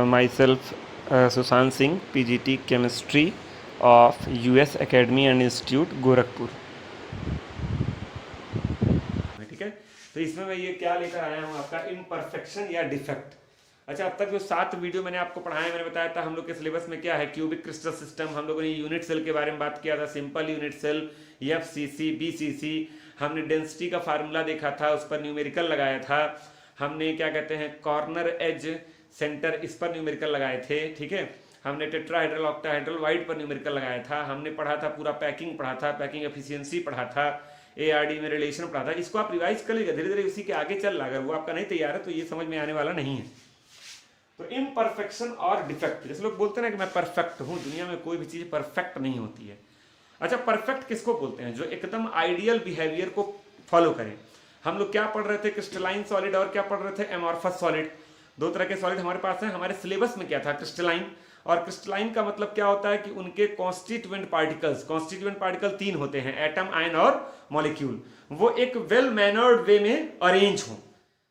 myself Sushant Singh PGT chemistry of US academy and institute Gorakhpur. ठीक है, तो इसमें मैं ये क्या लेकर आया हूँ, आपका इम्परफेक्शन या डिफेक्ट। अच्छा, अब तक जो 7 वीडियो मैंने आपको पढ़ाया, मैंने बताया था हम लोग के सिलेबस में क्या है, क्यूबिक क्रिस्टल सिस्टम, हम लोगों ने यूनिट सेल के बारे में बात किया था, simple unit cell, FCC, BCC, हमने डेंसिटी का फार्मूला देखा था, उस पर न्यूमेरिकल लगाया था, हमने क्या कहते हैं कॉर्नर एज सेंटर, इस पर न्यूमेरिकल लगाए थे। ठीक है, हमने टेट्राहेड्रल ऑक्टाहेड्रल वाइड पर न्यूमेरिकल लगाया था, हमने पढ़ा था पूरा पैकिंग पढ़ा था, पैकिंग एफिशिएंसी पढ़ा था, एआरडी में रिलेशन पढ़ा था। इसको आप रिवाइज कर लीजिए, धीरे धीरे उसी के आगे चल रहा। अगर वो आपका नहीं तैयार है तो ये समझ में आने वाला नहीं है। तो इम्परफेक्शन और डिफेक्ट, जैसे लोग बोलते हैं ना कि मैं परफेक्ट हूं, दुनिया में कोई भी चीज परफेक्ट नहीं होती है। अच्छा, परफेक्ट किसको बोलते हैं? जो एकदम आइडियल बिहेवियर को फॉलो करें। हम लोग क्या पढ़ रहे थे, क्रिस्टलाइन सॉलिड, और क्या पढ़ रहे थे, एमॉर्फस सॉलिड। 2 तरह के सॉलिड हमारे पास हैं। हमारे सिलेबस में क्या था, क्रिस्टलाइन। और क्रिस्टलाइन का मतलब क्या होता है कि उनके कॉन्स्टिट्यूएंट पार्टिकल 3 होते हैं, एटम, आयन और मॉलिक्यूल। वो एक वेल मैनर्ड वे में अरेंज हो।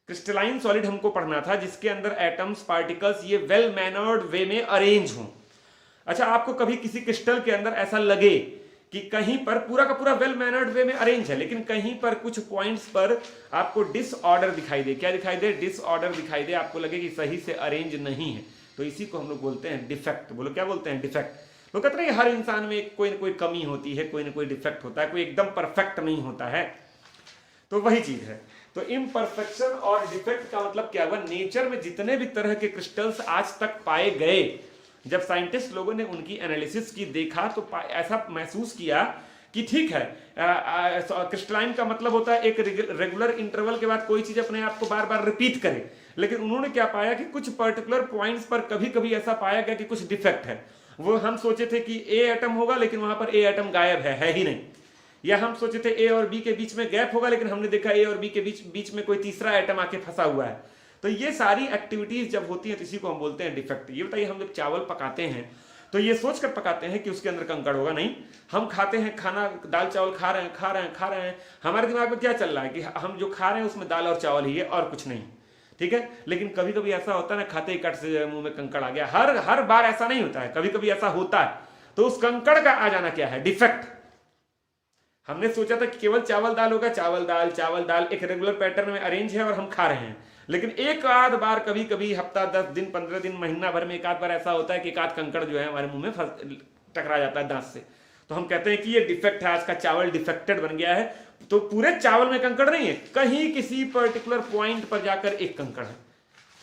क्रिस्टलाइन सॉलिड हमको पढ़ना था जिसके अंदर एटम्स, पार्टिकल्स ये वेल मैनर्ड वे में अरेंज हो। अच्छा, आपको कभी किसी क्रिस्टल के अंदर ऐसा लगे कि कहीं पर पूरा का पूरा वेल मैनर्ड वे में अरेंज है, लेकिन कहीं पर कुछ पॉइंट्स पर आपको डिसऑर्डर दिखाई दे, क्या दिखाई दे, डिसऑर्डर दिखाई दे, आपको लगे कि सही से अरेंज नहीं है, तो इसी को हम लोग बोलते हैं डिफेक्ट। बोलो क्या बोलते हैं, डिफेक्ट। लोग कहते हैं हर इंसान में कोई ना कोई कमी होती है, कोई ना कोई डिफेक्ट होता है, कोई एकदम परफेक्ट नहीं होता है। तो वही चीज है। तो इम्परफेक्शन और डिफेक्ट का मतलब क्या हुआ, नेचर में जितने भी तरह के क्रिस्टल्स आज तक पाए गए, जब साइंटिस्ट लोगों ने उनकी एनालिसिस की, देखा, तो ऐसा महसूस किया कि ठीक है, क्रिस्टलाइन का मतलब होता है एक रेगुलर इंटरवल के बाद कोई चीज अपने आप को बार बार रिपीट करे। लेकिन उन्होंने क्या पाया कि कुछ पर्टिकुलर पॉइंट्स पर कभी कभी ऐसा पाया गया कि कुछ डिफेक्ट है। वो हम सोचे थे कि ए एटम होगा, लेकिन वहां पर ए एटम गायब है ही नहीं। या हम सोचे थे ए और बी के बीच में गैप होगा, लेकिन हमने देखा ए और बी के बीच में कोई तीसरा एटम आके फंसा हुआ है। तो ये सारी एक्टिविटीज जब होती हैं तो इसी को हम बोलते हैं डिफेक्ट। ये बताइए, हम जब चावल पकाते हैं तो ये सोचकर पकाते हैं कि उसके अंदर कंकड़ होगा, नहीं। हम खाते हैं खाना, दाल चावल खा रहे हैं, हमारे दिमाग में क्या चल रहा है कि हम जो खा रहे हैं उसमें दाल और चावल ही है और कुछ नहीं। ठीक है, लेकिन कभी कभी ऐसा होता है ना, खाते ही कट से मुंह में कंकड़ आ गया। हर बार ऐसा नहीं होता है, कभी कभी ऐसा होता है। तो उस कंकड़ का आ जाना क्या है, डिफेक्ट। हमने सोचा था कि केवल चावल दाल होगा, चावल दाल एक रेगुलर पैटर्न में अरेंज है और हम खा रहे हैं। लेकिन एक आध बार, कभी कभी हफ्ता, 10 दिन, 15 दिन, महीना भर में एक आध बार ऐसा होता है कि एक आध कंकड़ जो है हमारे मुंह में टकरा जाता है दांत से। तो हम कहते हैं कि ये डिफेक्ट है, आज का चावल डिफेक्टेड बन गया है। तो पूरे चावल में कंकड़ नहीं है, कहीं किसी पर्टिकुलर पॉइंट पर जाकर एक कंकड़ है।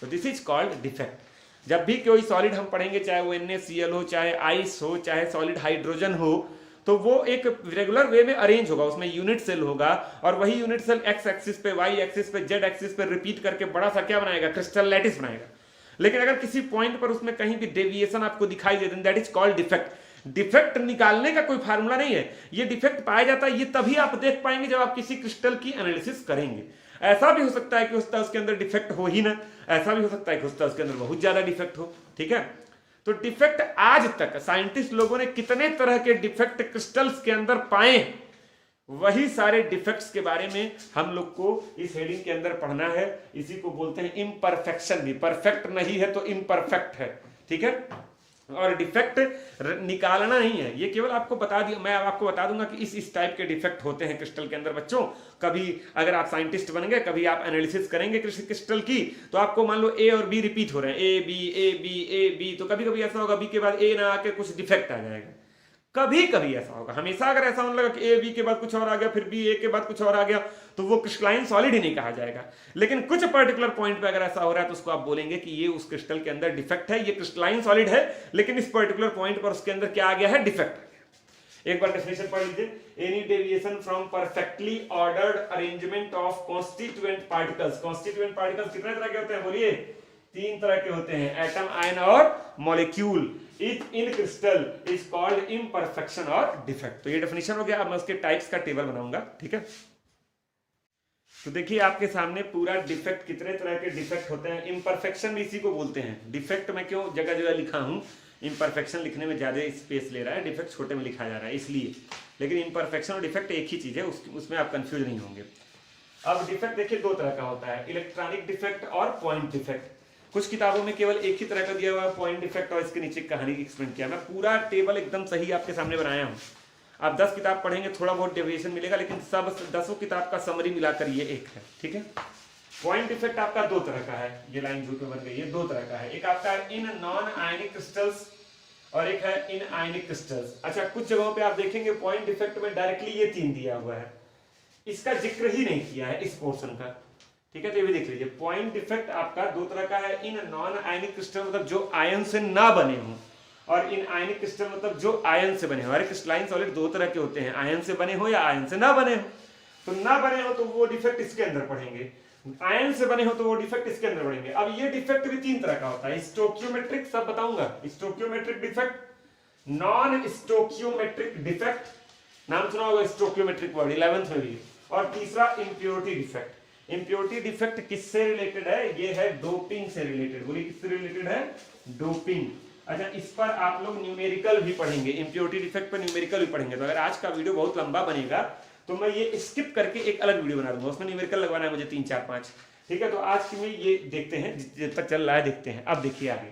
तो दिस इज कॉल्ड डिफेक्ट। जब भी कोई सॉलिड हम पढ़ेंगे, चाहे वो NaCl हो, चाहे आइस हो, चाहे सॉलिड हाइड्रोजन हो, तो वो एक रेगुलर वे में अरेंज होगा, उसमें यूनिट सेल होगा, और वही यूनिट सेल एक्स एक्सिस पे, वाई एक्सिस पे, जेड एक्सिस पे रिपीट करके बड़ा सा क्या बनाएगा, क्रिस्टल लैटिस बनाएगा। लेकिन अगर किसी पॉइंट पर उसमें कहीं भी डेविएशन आपको दिखाई दे, that is called defect. Defect निकालने का कोई फार्मूला नहीं है, ये डिफेक्ट पाया जाता है, ये तभी आप देख पाएंगे जब आप किसी क्रिस्टल की एनालिसिस करेंगे। ऐसा भी हो सकता है कि उसके अंदर डिफेक्ट हो ही ना, ऐसा भी हो सकता है कि उसके अंदर बहुत ज्यादा डिफेक्ट हो। ठीक है, तो डिफेक्ट आज तक साइंटिस्ट लोगों ने कितने तरह के डिफेक्ट क्रिस्टल्स के अंदर पाए, वही सारे डिफेक्ट्स के बारे में हम लोग को इस हेडिंग के अंदर पढ़ना है। इसी को बोलते हैं इम्परफेक्शन। भी परफेक्ट नहीं है तो इम्परफेक्ट है। ठीक है, और डिफेक्ट निकालना नहीं है, ये केवल आपको बता दिया, मैं आपको बता दूंगा कि इस टाइप के डिफेक्ट होते हैं क्रिस्टल के अंदर। बच्चों, कभी अगर आप साइंटिस्ट बन गए, कभी आप एनालिसिस करेंगे क्रिस्टल की, तो आपको मान लो ए और बी रिपीट हो रहे हैं, ए बी, तो कभी कभी ऐसा होगा बी के बाद ए ना आके कुछ डिफेक्ट आ जाएगा। कभी कभी ऐसा होगा। हमेशा अगर ऐसा होने लगा कि ए बी के बाद कुछ और आ गया, फिर बी ए के बाद कुछ और आ गया, तो वो क्रिस्टलाइन सॉलिड ही नहीं कहा जाएगा। लेकिन कुछ पर्टिकुलर पॉइंट पे अगर ऐसा हो रहा है तो उसको आप बोलेंगे कि ये उस क्रिस्टल के अंदर डिफेक्ट है, ये क्रिस्टलाइन सॉलिड है, लेकिन इस पर्टिकुलर पॉइंट पर उसके अंदर क्या आ गया है, डिफेक्ट। एक बार डेफिनेशन पढ़ लीजिए, any deviation from perfectly ordered arrangement of constituent particles. Constituent particles कितने तरह के होते हैं, बोलिए? 3 तरह के होते हैं, एटम, आयन और molecule. In crystal is called imperfection और डिफेक्ट। तो ये डेफिनेशन हो गया। अब मैं उसके टाइप्स का टेबल बनाऊंगा। ठीक है, तो देखिए आपके सामने पूरा डिफेक्ट, कितने तरह के डिफेक्ट होते हैं। इम्परफेक्शन भी इसी को बोलते हैं। डिफेक्ट मैं क्यों जगह जगह लिखा हूं, इम्परफेक्शन लिखने में ज्यादा स्पेस ले रहा है, डिफेक्ट छोटे में लिखा जा रहा है इसलिए। लेकिन इम्परफेक्शन और डिफेक्ट एक ही चीज है, उसमें आप कंफ्यूज नहीं होंगे। अब डिफेक्ट देखिए 2 तरह का होता है, इलेक्ट्रॉनिक डिफेक्ट और पॉइंट डिफेक्ट। कुछ किताबों में केवल एक ही तरह का दिया हुआ है पॉइंट डिफेक्ट और इसके नीचे कहानी एक्सप्लेन किया। मैं पूरा टेबल एकदम सही आपके सामने बनाया हूँ। आप 10 किताब पढ़ेंगे थोड़ा बहुत डेविएशन मिलेगा, लेकिन सब 10 किताब का समरी मिलाकर ये एक है, ठीक है। पॉइंट डिफेक्ट आपका दो तरह का है, ये लाइन झूठ में बन गई है, दो तरह का है। एक आपका इन नॉन आयनिक क्रिस्टल्स और एक है इन आयनिक क्रिस्टल्स। अच्छा, कुछ जगहों पे आप देखेंगे पॉइंट डिफेक्ट में डायरेक्टली ये 3 दिया हुआ है, इसका जिक्र ही नहीं किया है इस पोर्शन का, ठीक है। तो ये भी देख लीजिए, पॉइंट डिफेक्ट आपका दो तरह का है। इन नॉन आयनिक क्रिस्टल मतलब जो आयन से ना बने हों, और इन आयनिक क्रिस्टल मतलब जो आयन से बने हो। हमारे क्रिस्टलाइन सॉलिड दो तरह के होते हैं, आयन से बने हो या आयन से ना बने हो। तो ना बने हो तो वो डिफेक्ट इसके अंदर पढ़ेंगे, आयन से बने हो तो वो डिफेक्ट इसके अंदर पढ़ेंगे। अब ये डिफेक्ट भी 3 तरह का होता है, स्टोकियोमेट्रिक, सब बताऊंगा। स्टोकियोमेट्रिक डिफेक्ट, नॉन स्टोकियोमेट्रिक डिफेक्ट, नाम सुना होगा स्टोकियोमेट्रिक वर्ड 11th में भी। और तीसरा इंप्योरिटी डिफेक्ट। इंप्योरिटी डिफेक्ट किससे रिलेटेड है? ये है डोपिंग से रिलेटेड। बोलिए किससे रिलेटेड है? डोपिंग। अच्छा, इस पर आप लोग न्यूमेरिकल भी पढ़ेंगे, इंप्योरिटी डिफेक्ट पर न्यूमेरिकल भी पढ़ेंगे। तो अगर आज का वीडियो बहुत लंबा बनेगा तो मैं ये स्किप करके एक अलग वीडियो बना दूंगा, उसमें न्यूमेरिकल लगवाना है मुझे 3 4 5, ठीक है। तो आज की में ये देखते हैं, जब तक चल रहा है देखते हैं। अब देखिए आगे,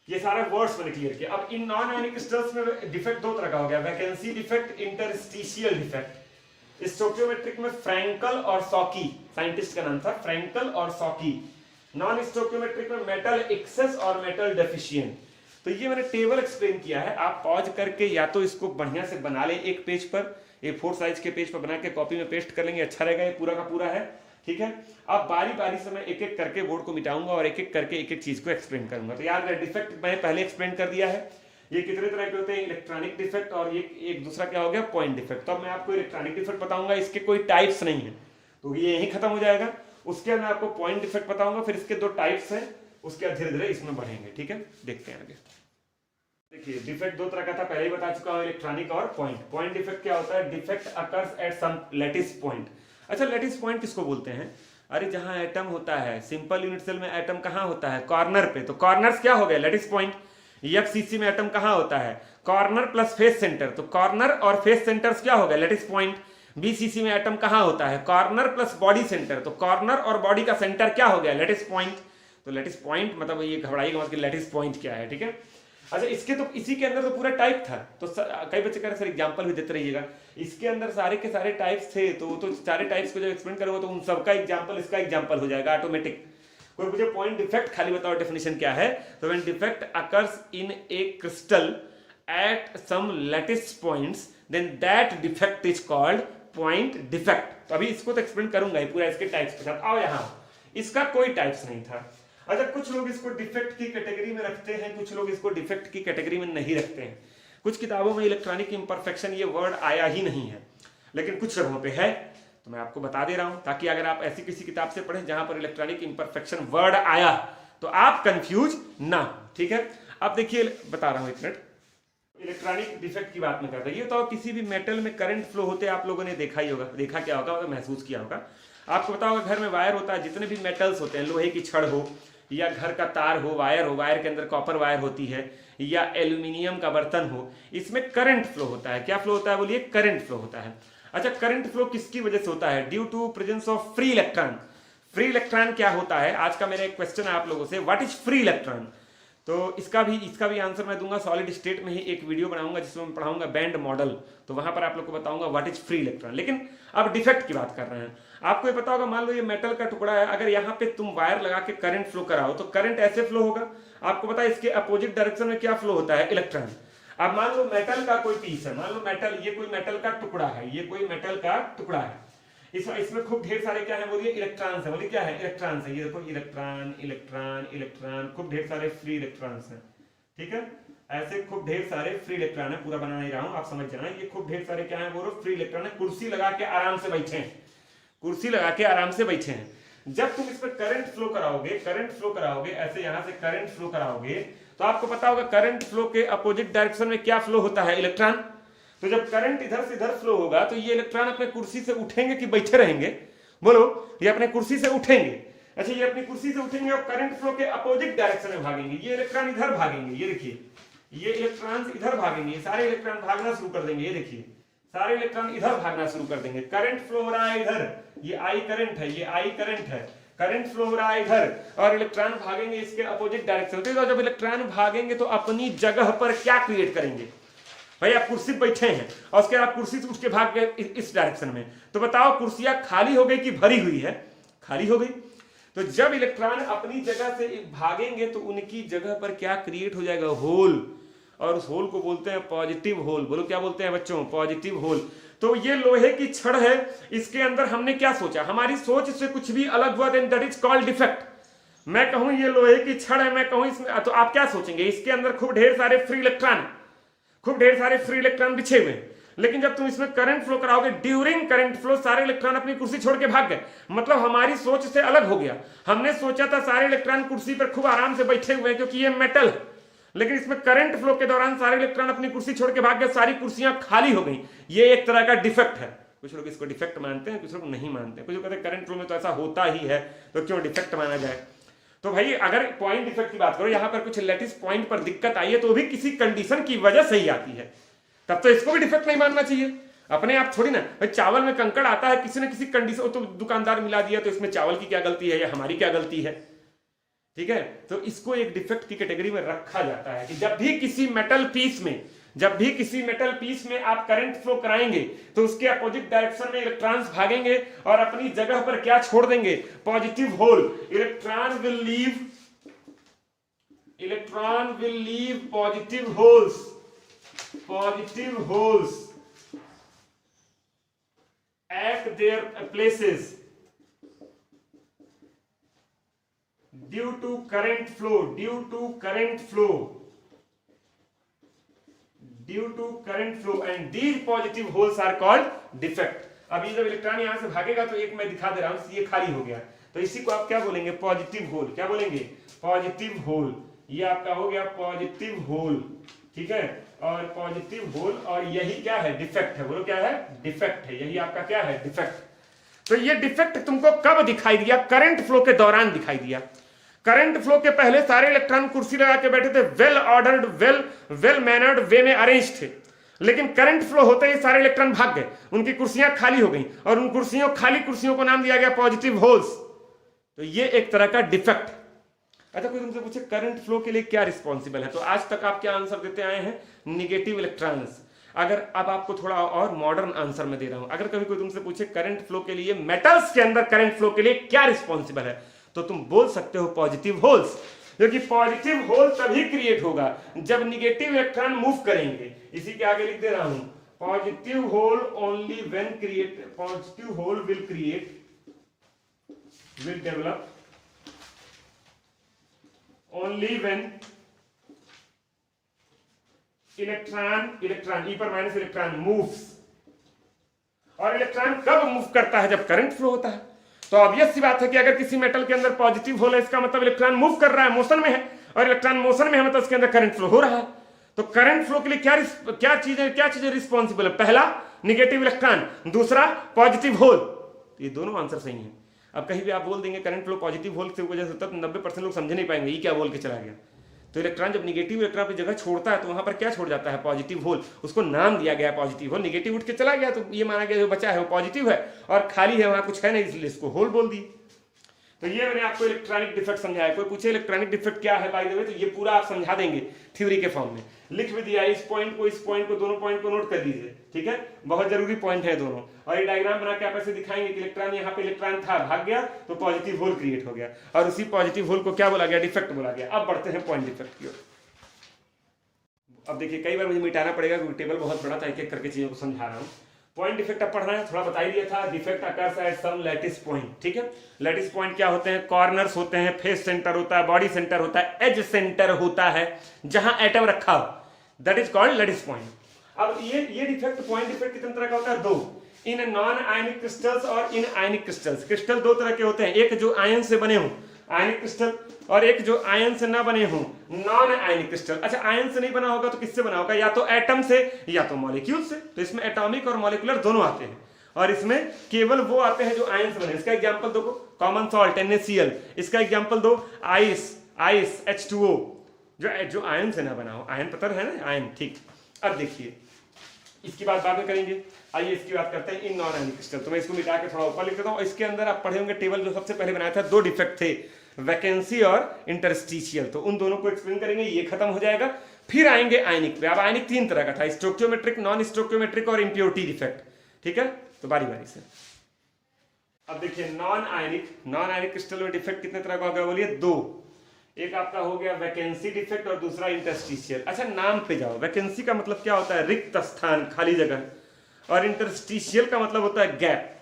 ये सारे वर्ड्स मैंने क्लियर किया। अब इन नॉन आयनिक क्रिस्टल्स में डिफेक्ट दो तरह का हो गया, वैकेंसी डिफेक्ट, इंटरस्टिशियल डिफेक्ट। स्टोकियोमेट्रिक में फ्रैंकल और सॉकी, साइंटिस्ट का नाम था फ्रैंकल और सॉकी। नॉन स्टोकियोमेट्रिक में मेटल एक्सेस और मेटल डेफिशिएंट। तो ये मैंने टेबल एक्सप्लेन किया है, आप पॉज करके या तो इसको बढ़िया से बना ले एक पेज पर, A4 साइज के पेज पर बना के कॉपी में पेस्ट कर लेंगे, अच्छा रहेगा। ये पूरा का पूरा है, ठीक है। अब बारी बारी से मैं एक एक करके बोर्ड को मिटाऊंगा और एक एक करके एक एक चीज को एक्सप्लेन करूंगा। तो याद रहे, डिफेक्ट मैंने पहले एक्सप्लेन कर दिया है। ये कितने तरह के होते हैं? इलेक्ट्रॉनिक डिफेक्ट, और ये एक दूसरा क्या हो गया? Point defect. तो अब मैं आपको इलेक्ट्रॉनिक डिफेक्ट बताऊंगा, इसके कोई टाइप्स नहीं है, तो ये यही खत्म हो जाएगा। उसके बाद मैं आपको पॉइंट डिफेक्ट बताऊंगा, फिर इसके 2 टाइप्स हैं, उसके बाद धीरे धीरे इसमें बढ़ेंगे, ठीक है। देखते हैं आगे। देखिए, डिफेक्ट दो तरह का था, पहले ही बता चुका हूं, इलेक्ट्रॉनिक और पॉइंट। पॉइंट डिफेक्ट क्या होता है? Defect occurs at some lattice point. अच्छा, लैटिस पॉइंट किसको बोलते हैं? अरे जहां एटम होता है, सिंपल यूनिट सेल में एटम कहां होता है? कॉर्नर पे। तो कॉर्नर्स क्या हो गया? Lattice point. एफसीसी में एटम कहां होता है? Corner plus face centre. तो कॉर्नर और फेस सेंटर्स क्या हो गया? Lattice point. बीसीसी में एटम कहां होता है? Corner plus body centre. तो कॉर्नर और बॉडी का सेंटर क्या हो गया? Lattice point. तो लैटिस पॉइंट मतलब ये घबराइएगा मत कि लैटिस पॉइंट क्या है, ठीक है। अच्छा, इसके तो इसी के अंदर तो पूरा टाइप था। तो कई बच्चे कह रहे सर एग्जांपल भी देते रहिएगा। इसके अंदर सारे के सारे टाइप्स थे, तो सारे टाइप्स को जब एक्सप्लेन करूंगा तो उन सबका एग्जांपल इसका एग्जांपल हो जाएगा ऑटोमेटिक। कोई मुझे पॉइंट डिफेक्ट खाली बताओ डेफिनेशन क्या है? तो when defect occurs in a crystal at some lattice points then that defect is called point defect. तो अभी इसको तो एक्सप्लेन करूंगा ही पूरा इसके टाइप्स के साथ। आओ यहां, इसका कोई टाइप्स नहीं था। अच्छा, कुछ लोग इसको डिफेक्ट की कैटेगरी में रखते हैं, कुछ लोग इसको डिफेक्ट की कैटेगरी में नहीं रखते हैं। कुछ किताबों में इलेक्ट्रॉनिक इम्परफेक्शन ये वर्ड आया ही नहीं है, लेकिन कुछ जगहों पे है, तो मैं आपको बता दे रहा हूं, ताकि अगर आप ऐसी किसी किताब से पढ़ें जहां पर इलेक्ट्रॉनिक इम्परफेक्शन वर्ड आया तो आप कंफ्यूज ना, ठीक है। अब देखिए, बता रहा हूं, एक मिनट। इलेक्ट्रॉनिक डिफेक्ट की बात में करता है, ये तो किसी भी मेटल में करंट फ्लो होते आप लोगों ने देखा ही होगा, देखा क्या होगा, महसूस किया होगा। आपको पता होगा घर में वायर होता है, जितने भी मेटल्स होते हैं, लोहे की छड़ हो या घर का तार हो, वायर के अंदर कॉपर वायर होती है, या एल्यूमिनियम का बर्तन हो, इसमें करंट फ्लो होता है। क्या फ्लो होता है? बोलिए, करंट फ्लो होता है। अच्छा, करंट फ्लो किसकी वजह से होता है? Due to presence of free electron. Free electron क्या होता है? आज का मेरा एक क्वेश्चन है आप लोगों से, व्हाट इज फ्री इलेक्ट्रॉन? तो इसका भी आंसर मैं दूंगा सॉलिड स्टेट में ही, एक वीडियो बनाऊंगा जिसमें मैं पढ़ाऊंगा बैंड मॉडल, तो वहां पर आप लोग को बताऊंगा व्हाट इज फ्री इलेक्ट्रॉन। लेकिन अब डिफेक्ट की बात कर रहे हैं। आपको ये पता होगा, मान लो ये मेटल का टुकड़ा है, अगर यहाँ पे तुम वायर लगा के करंट फ्लो कराओ तो करंट ऐसे फ्लो होगा। आपको पता है इसके अपोजिट डायरेक्शन में क्या फ्लो होता है? इलेक्ट्रॉन। अब मान लो मेटल का कोई पीस है, मान लो मेटल, ये कोई मेटल का टुकड़ा है, ये कोई मेटल का टुकड़ा है, इसमें खूब ढेर सारे क्या है? बोलिए इलेक्ट्रॉन्स है। बोलिए क्या है? इलेक्ट्रॉन्स है। ये देखो, इलेक्ट्रॉन इलेक्ट्रॉन इलेक्ट्रॉन, खूब ढेर सारे फ्री इलेक्ट्रॉन्स हैं, ठीक है। ऐसे खूब ढेर सारे फ्री इलेक्ट्रॉन है, पूरा बना नहीं रहा हूं, आप समझ जाना। ये खूब ढेर सारे क्या है? बोलो फ्री इलेक्ट्रॉन है। कुर्सी लगा के आराम से बैठे हैं, कुर्सी लगा के आराम से बैठे हैं। जब तुम इस पर करंट फ्लो कराओगे, ऐसे यहां से करंट फ्लो कराओगे, तो आपको पता होगा करंट फ्लो के अपोजिट डायरेक्शन में क्या फ्लो होता है? इलेक्ट्रॉन। तो जब करंट इधर से इधर फ्लो होगा तो ये इलेक्ट्रॉन अपने कुर्सी से उठेंगे कि बैठे रहेंगे? बोलो, ये अपने कुर्सी से उठेंगे। अच्छा, ये अपनी कुर्सी से उठेंगे और करंट फ्लो के अपोजिट डायरेक्शन में भागेंगे। ये इलेक्ट्रॉन इधर भागेंगे, ये देखिए, ये इलेक्ट्रॉन इधर भागेंगे, ये सारे इलेक्ट्रॉन भागना शुरू कर देंगे। ये देखिए, सारे इलेक्ट्रॉन इधर भागना शुरू कर देंगे। करंट फ्लो हो रहा है इधर, ये आई करंट है, ये आई करंट है। करंट फ्लो हो रहा है इधर और इलेक्ट्रॉन भागेंगे इसके अपोजिट डायरेक्शन। तो जब इलेक्ट्रॉन भागेंगे तो अपनी जगह पर क्या क्रिएट करेंगे? भाई आप कुर्सी पर बैठे हैं और उसके आप कुर्सी से उठ के भाग गए इस डायरेक्शन में, तो बताओ कुर्सियां खाली हो गई कि भरी हुई है? खाली हो गई। तो जब इलेक्ट्रॉन अपनी जगह से भागेंगे तो उनकी जगह पर क्या क्रिएट हो जाएगा? होल। और उस होल को बोलते हैं पॉजिटिव होल। बोलो क्या बोलते हैं बच्चों? Positive hole. तो ये लोहे की छड़ है, इसके अंदर हमने क्या सोचा? हमारी सोच से कुछ भी अलग हुआ then that is called defect. मैं कहूं ये लोहे की छड़ है, मैं कहूं इसमें, तो आप क्या सोचेंगे? इसके अंदर खूब ढेर सारे फ्री इलेक्ट्रॉन बिछे हुए हैं। लेकिन जब तुम इसमें करंट फ्लो कराओगे, ड्यूरिंग करंट फ्लो सारे इलेक्ट्रॉन अपनी कुर्सी छोड़ के भाग गए। मतलब हमारी सोच से अलग हो गया। हमने सोचा था सारे इलेक्ट्रॉन कुर्सी पर खूब आराम से बैठे हुए हैं क्योंकि ये मेटल है, लेकिन इसमें करंट फ्लो के दौरान सारे इलेक्ट्रॉन अपनी कुर्सी छोड़ के भाग गए, सारी कुर्सियां खाली हो गई। ये एक तरह का डिफेक्ट है। कुछ लोग इसको डिफेक्ट मानते हैं, कुछ लोग नहीं मानते हैं। कुछ लोग कहते हैं करंट फ्लो में तो ऐसा होता ही है, तो क्यों डिफेक्ट माना जाए? तो भाई अगर पॉइंट डिफेक्ट की बात करो, यहां पर कुछ लैटिस पॉइंट पर दिक्कत आई है तो भी किसी कंडीशन की वजह से ही आती है, तब तो इसको भी डिफेक्ट नहीं मानना चाहिए। अपने आप थोड़ी ना। भाई चावल में कंकड़ आता है, किसी न किसी कंडीशन, तो दुकानदार मिला दिया तो इसमें चावल की क्या गलती है या हमारी क्या गलती है? ठीक है, तो इसको एक डिफेक्ट की कैटेगरी में रखा जाता है कि जब भी किसी मेटल पीस में आप करंट फ्लो कराएंगे तो उसके अपोजिट डायरेक्शन में इलेक्ट्रॉन्स भागेंगे और अपनी जगह पर क्या छोड़ देंगे? Positive hole. Electron will leave positive holes at their places due to current flow and these positive holes are called defect। अब ये जब इलेक्ट्रॉन यहां से भागेगा तो एक मैं दिखा दे रहा हूं, ये खाली हो गया, तो इसी को आप क्या बोलेंगे? Positive hole. क्या बोलेंगे? Positive hole. ये आपका हो गया पॉजिटिव होल, ठीक है। और पॉजिटिव होल, और यही क्या है? डिफेक्ट है। बोलो क्या है? डिफेक्ट है। यही आपका क्या है? डिफेक्ट। तो ये डिफेक्ट तुमको कब दिखाई दिया? करंट फ्लो के दौरान दिखाई दिया। करंट फ्लो के पहले सारे इलेक्ट्रॉन कुर्सी लगा के बैठे थे, वेल ऑर्डर्ड, वेल मैनर्ड वे में अरेंज थे। लेकिन करंट फ्लो होते ही सारे इलेक्ट्रॉन भाग गए, उनकी कुर्सियां खाली हो गई और उन खाली कुर्सियों को नाम दिया गया पॉजिटिव होल्स। तो ये एक तरह का डिफेक्ट। अच्छा, कोई तुमसे पूछे करंट फ्लो के लिए क्या रिस्पॉन्सिबल है, तो आज तक आप क्या आंसर देते आए हैं? Negative electrons. अगर अब आपको थोड़ा और मॉडर्न आंसर मैं दे रहा हूं, अगर कभी कोई तुमसे पूछे करंट फ्लो के लिए मेटल्स के अंदर करंट फ्लो के लिए क्या रिस्पॉन्सिबल है, तो तुम बोल सकते हो पॉजिटिव होल्स। क्योंकि पॉजिटिव होल तभी क्रिएट होगा जब निगेटिव इलेक्ट्रॉन मूव करेंगे। इसी के आगे लिख दे रहा हूं, positive hole only when create, positive hole will develop only when electron E पर माइनस इलेक्ट्रॉन मूव्स। और इलेक्ट्रॉन कब मूव करता है? जब करंट फ्लो होता है। तो ऑब्वियस सी बात है कि अगर किसी मेटल के अंदर पॉजिटिव होल है, इसका मतलब इलेक्ट्रॉन मूव कर रहा है, मोशन में है, और इलेक्ट्रॉन मोशन में है मतलब उसके अंदर करंट फ्लो हो रहा है। तो करंट फ्लो के लिए क्या चीजें रिस्पॉन्सिबल है? पहला निगेटिव इलेक्ट्रॉन, दूसरा पॉजिटिव होल। तो ये दोनों आंसर सही हैं। अब कहीं भी आप बोल देंगे करंट फ्लो पॉजिटिव होल की वजह से, तब 90% लोग समझ नहीं पाएंगे ये क्या बोल के चला गया। तो इलेक्ट्रॉन जब निगेटिव इलेक्ट्रॉन अपनी जगह छोड़ता है तो वहां पर क्या छोड़ जाता है? Positive hole. उसको नाम दिया गया पॉजिटिव होल। निगेटिव उठ के चला गया तो ये माना गया जो बचा है वो पॉजिटिव है, और खाली है वहां कुछ है नहीं, इसलिए इसको होल बोल दी। तो ये मैंने आपको इलेक्ट्रॉनिक डिफेक्ट समझाया। कोई पूछे इलेक्ट्रॉनिक डिफेक्ट क्या है बाय द वे, तो ये पूरा आप समझा देंगे थ्योरी के फॉर्म में। लिख भी दिया इस पॉइंट को, दोनों पॉइंट को नोट कर दीजिए, ठीक है। बहुत जरूरी पॉइंट है दोनों। और ये डायग्राम बना के आप ऐसे दिखाएंगे कि इलेक्ट्रॉन यहाँ पे इलेक्ट्रॉन था, भाग गया तो पॉजिटिव होल क्रिएट हो गया, और उसी पॉजिटिव होल को क्या बोला गया? डिफेक्ट बोला गया। अब बढ़ते हैं पॉइंट डिफेक्ट की ओर। अब देखिए कई बार मुझे मिटाना पड़ेगा क्योंकि टेबल बहुत बड़ा था, एक एक करके चीजों को समझा रहा हूँ। पॉइंट डिफेक्ट अब पढ़ना है, थोड़ा बता ही दिया था। Defect occurs at some lattice point, ठीक है। लैटिस पॉइंट क्या होते हैं? कॉर्नर्स होते हैं, फेस सेंटर होता है, बॉडी सेंटर होता है, एज सेंटर होता है, जहां एटम रखा हो, that is called lattice point. अब ये डिफेक्ट, पॉइंट डिफेक्ट कितने तरह का होता है? दो, इन नॉन आयनिक क्रिस्टल्स और इन आयनिक क्रिस्टल्स। क्रिस्टल दो तरह के होते हैं, एक जो आयन से बने हों, आयनिक क्रिस्टल, और एक जो आयन से ना बने हों, नॉन आयनिक क्रिस्टल। अच्छा, आयन से नहीं बना होगा तो किससे बना होगा? या तो एटम से या तो मॉलिक्यूल से। तो इसमें एटॉमिक और मॉलिक्यूलर दोनों आते हैं, और इसमें केवल वो आते हैं जो आयन से बने। इसका एग्जांपल दो, कॉमन सॉल्ट NaCl। इसका एग्जांपल दो, आइस H2O, जो आयन से ना बना हो। आयन पता है ना, आयन, ठीक। अब देखिए इसकी बात बाद में करेंगे। आइए इसकी बात करते हैं इन नॉन आयनिक क्रिस्टल। तो मैं इसको मिटा के थोड़ा ऊपर लिख देता हूँ। इसके अंदर आप पढ़े होंगे टेबल जो सबसे पहले बनाया था, 2 डिफेक्ट थे, वैकेंसी और इंटरस्टिशियल। तो उन दोनों को एक्सप्लेन करेंगे, ये खत्म हो जाएगा। फिर आएंगे आयनिक पे। अब आयनिक 3 तरह का था, स्टोकियोमेट्रिक, नॉन स्टोकियोमेट्रिक और इम्प्योरिटी डिफेक्ट। ठीक है, तो बारी बारी से अब देखिए नॉन आयनिक क्रिस्टल में डिफेक्ट कितने तरह का होगा बोलिए? 2। एक आपका हो गया वैकेंसी डिफेक्ट और दूसरा इंटरस्टिशियल। अच्छा नाम पे जाओ। वैकेंसी का मतलब क्या होता है? रिक्त स्थान, खाली जगह। और इंटरस्टिशियल का मतलब होता है गैप।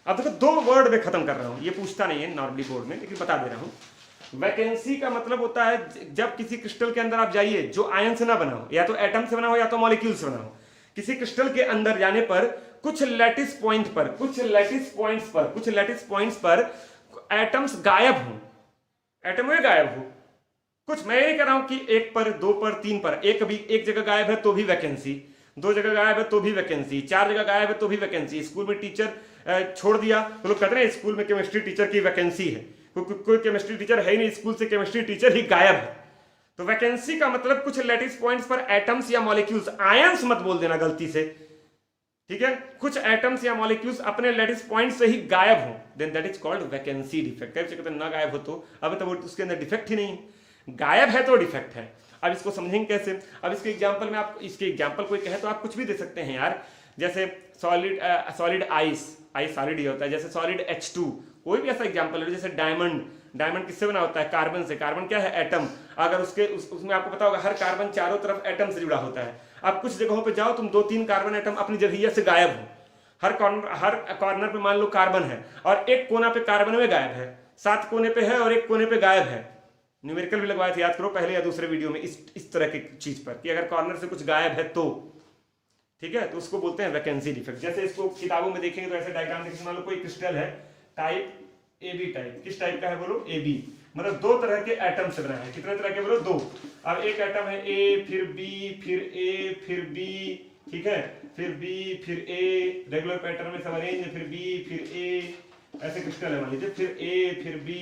अब देखो 2 वर्ड में खत्म कर रहा हूं, ये पूछता नहीं है नॉर्मली बोर्ड में, लेकिन बता दे रहा हूं। वैकेंसी का मतलब होता है जब किसी क्रिस्टल के अंदर आप जाइए जो आयन से ना बना हो, या तो एटम से बना हो या तो मॉलिक्यूल से बना हो। किसी क्रिस्टल के अंदर जाने पर कुछ लैटिस पॉइंट्स पर एटम्स गायब हो, एटम में गायब हो। कुछ मैं ये कह रहा हूं कि 1 पर, 2 पर, 3 पर, एक जगह गायब है तो भी वैकेंसी, 2 जगह गायब है तो भी वैकेंसी, 4 जगह गायब है तो भी वैकेंसी। स्कूल में टीचर छोड़ दिया तो लोग कहते हैं स्कूल में केमिस्ट्री टीचर की वैकेंसी है, कोई केमिस्ट्री टीचर है ही नहीं, स्कूल से केमिस्ट्री टीचर ही गायब है। तो वैकेंसी का मतलब कुछ लैटिस पॉइंट्स पर एटम्स या मॉलिक्यूल्स, आयंस मत बोल देना गलती से, ठीक है, कुछ एटम्स या मॉलिक्यूल्स अपने लैटिस पॉइंट से ही गायब हो, then that is called vacancy defect. कई कहते हैं ना गायब हो तो अब तो उसके अंदर डिफेक्ट ही नहीं, गायब है तो डिफेक्ट है। अब इसको समझेंगे कैसे? अब इसके एग्जांपल में आप, इसके एग्जांपल कोई कहे तो आप कुछ भी दे सकते हैं यार, जैसे सॉलिड आइस सॉलिड ही होता है, जैसे सॉलिड H2, कोई भी ऐसा एग्जांपल है। जैसे डायमंड किससे बना होता है? कार्बन से। कार्बन क्या है? एटम। अगर उसमें आपको पता होगा हर कार्बन चारों तरफ एटम से जुड़ा होता है। अब कुछ जगहों पे जाओ तुम, 2-3 कार्बन एटम अपनी जगह से गायब हो, हर कॉर्नर पे मान लो कार्बन है और एक कोना पे कार्बन में गायब है, 7 कोने पे है और एक कोने पे गायब है। न्यूमेरिकल भी लगवाए थे, याद करो पहले या दूसरे वीडियो में, इस तरह की चीज पर कि अगर कॉर्नर से कुछ गायब है तो, ठीक है, तो उसको बोलते हैं वैकेंसी डिफेक्ट। जैसे इसको किताबों में देखेंगे तो ऐसे डायग्राम देखेंगे, मान लो कोई क्रिस्टल है टाइप AB टाइप। किस टाइप का है बोलो? AB। मतलब 2 तरह के एटम से बना है। कितने तरह के बोलो? 2। अब एक एटम है A, फिर B, फिर A, फिर B, ठीक है, फिर B, फिर A, रेगुलर पैटर्न में सब अरेंज है, फिर B, फिर A, ऐसे क्रिस्टल है मान लीजिए, फिर A, फिर B,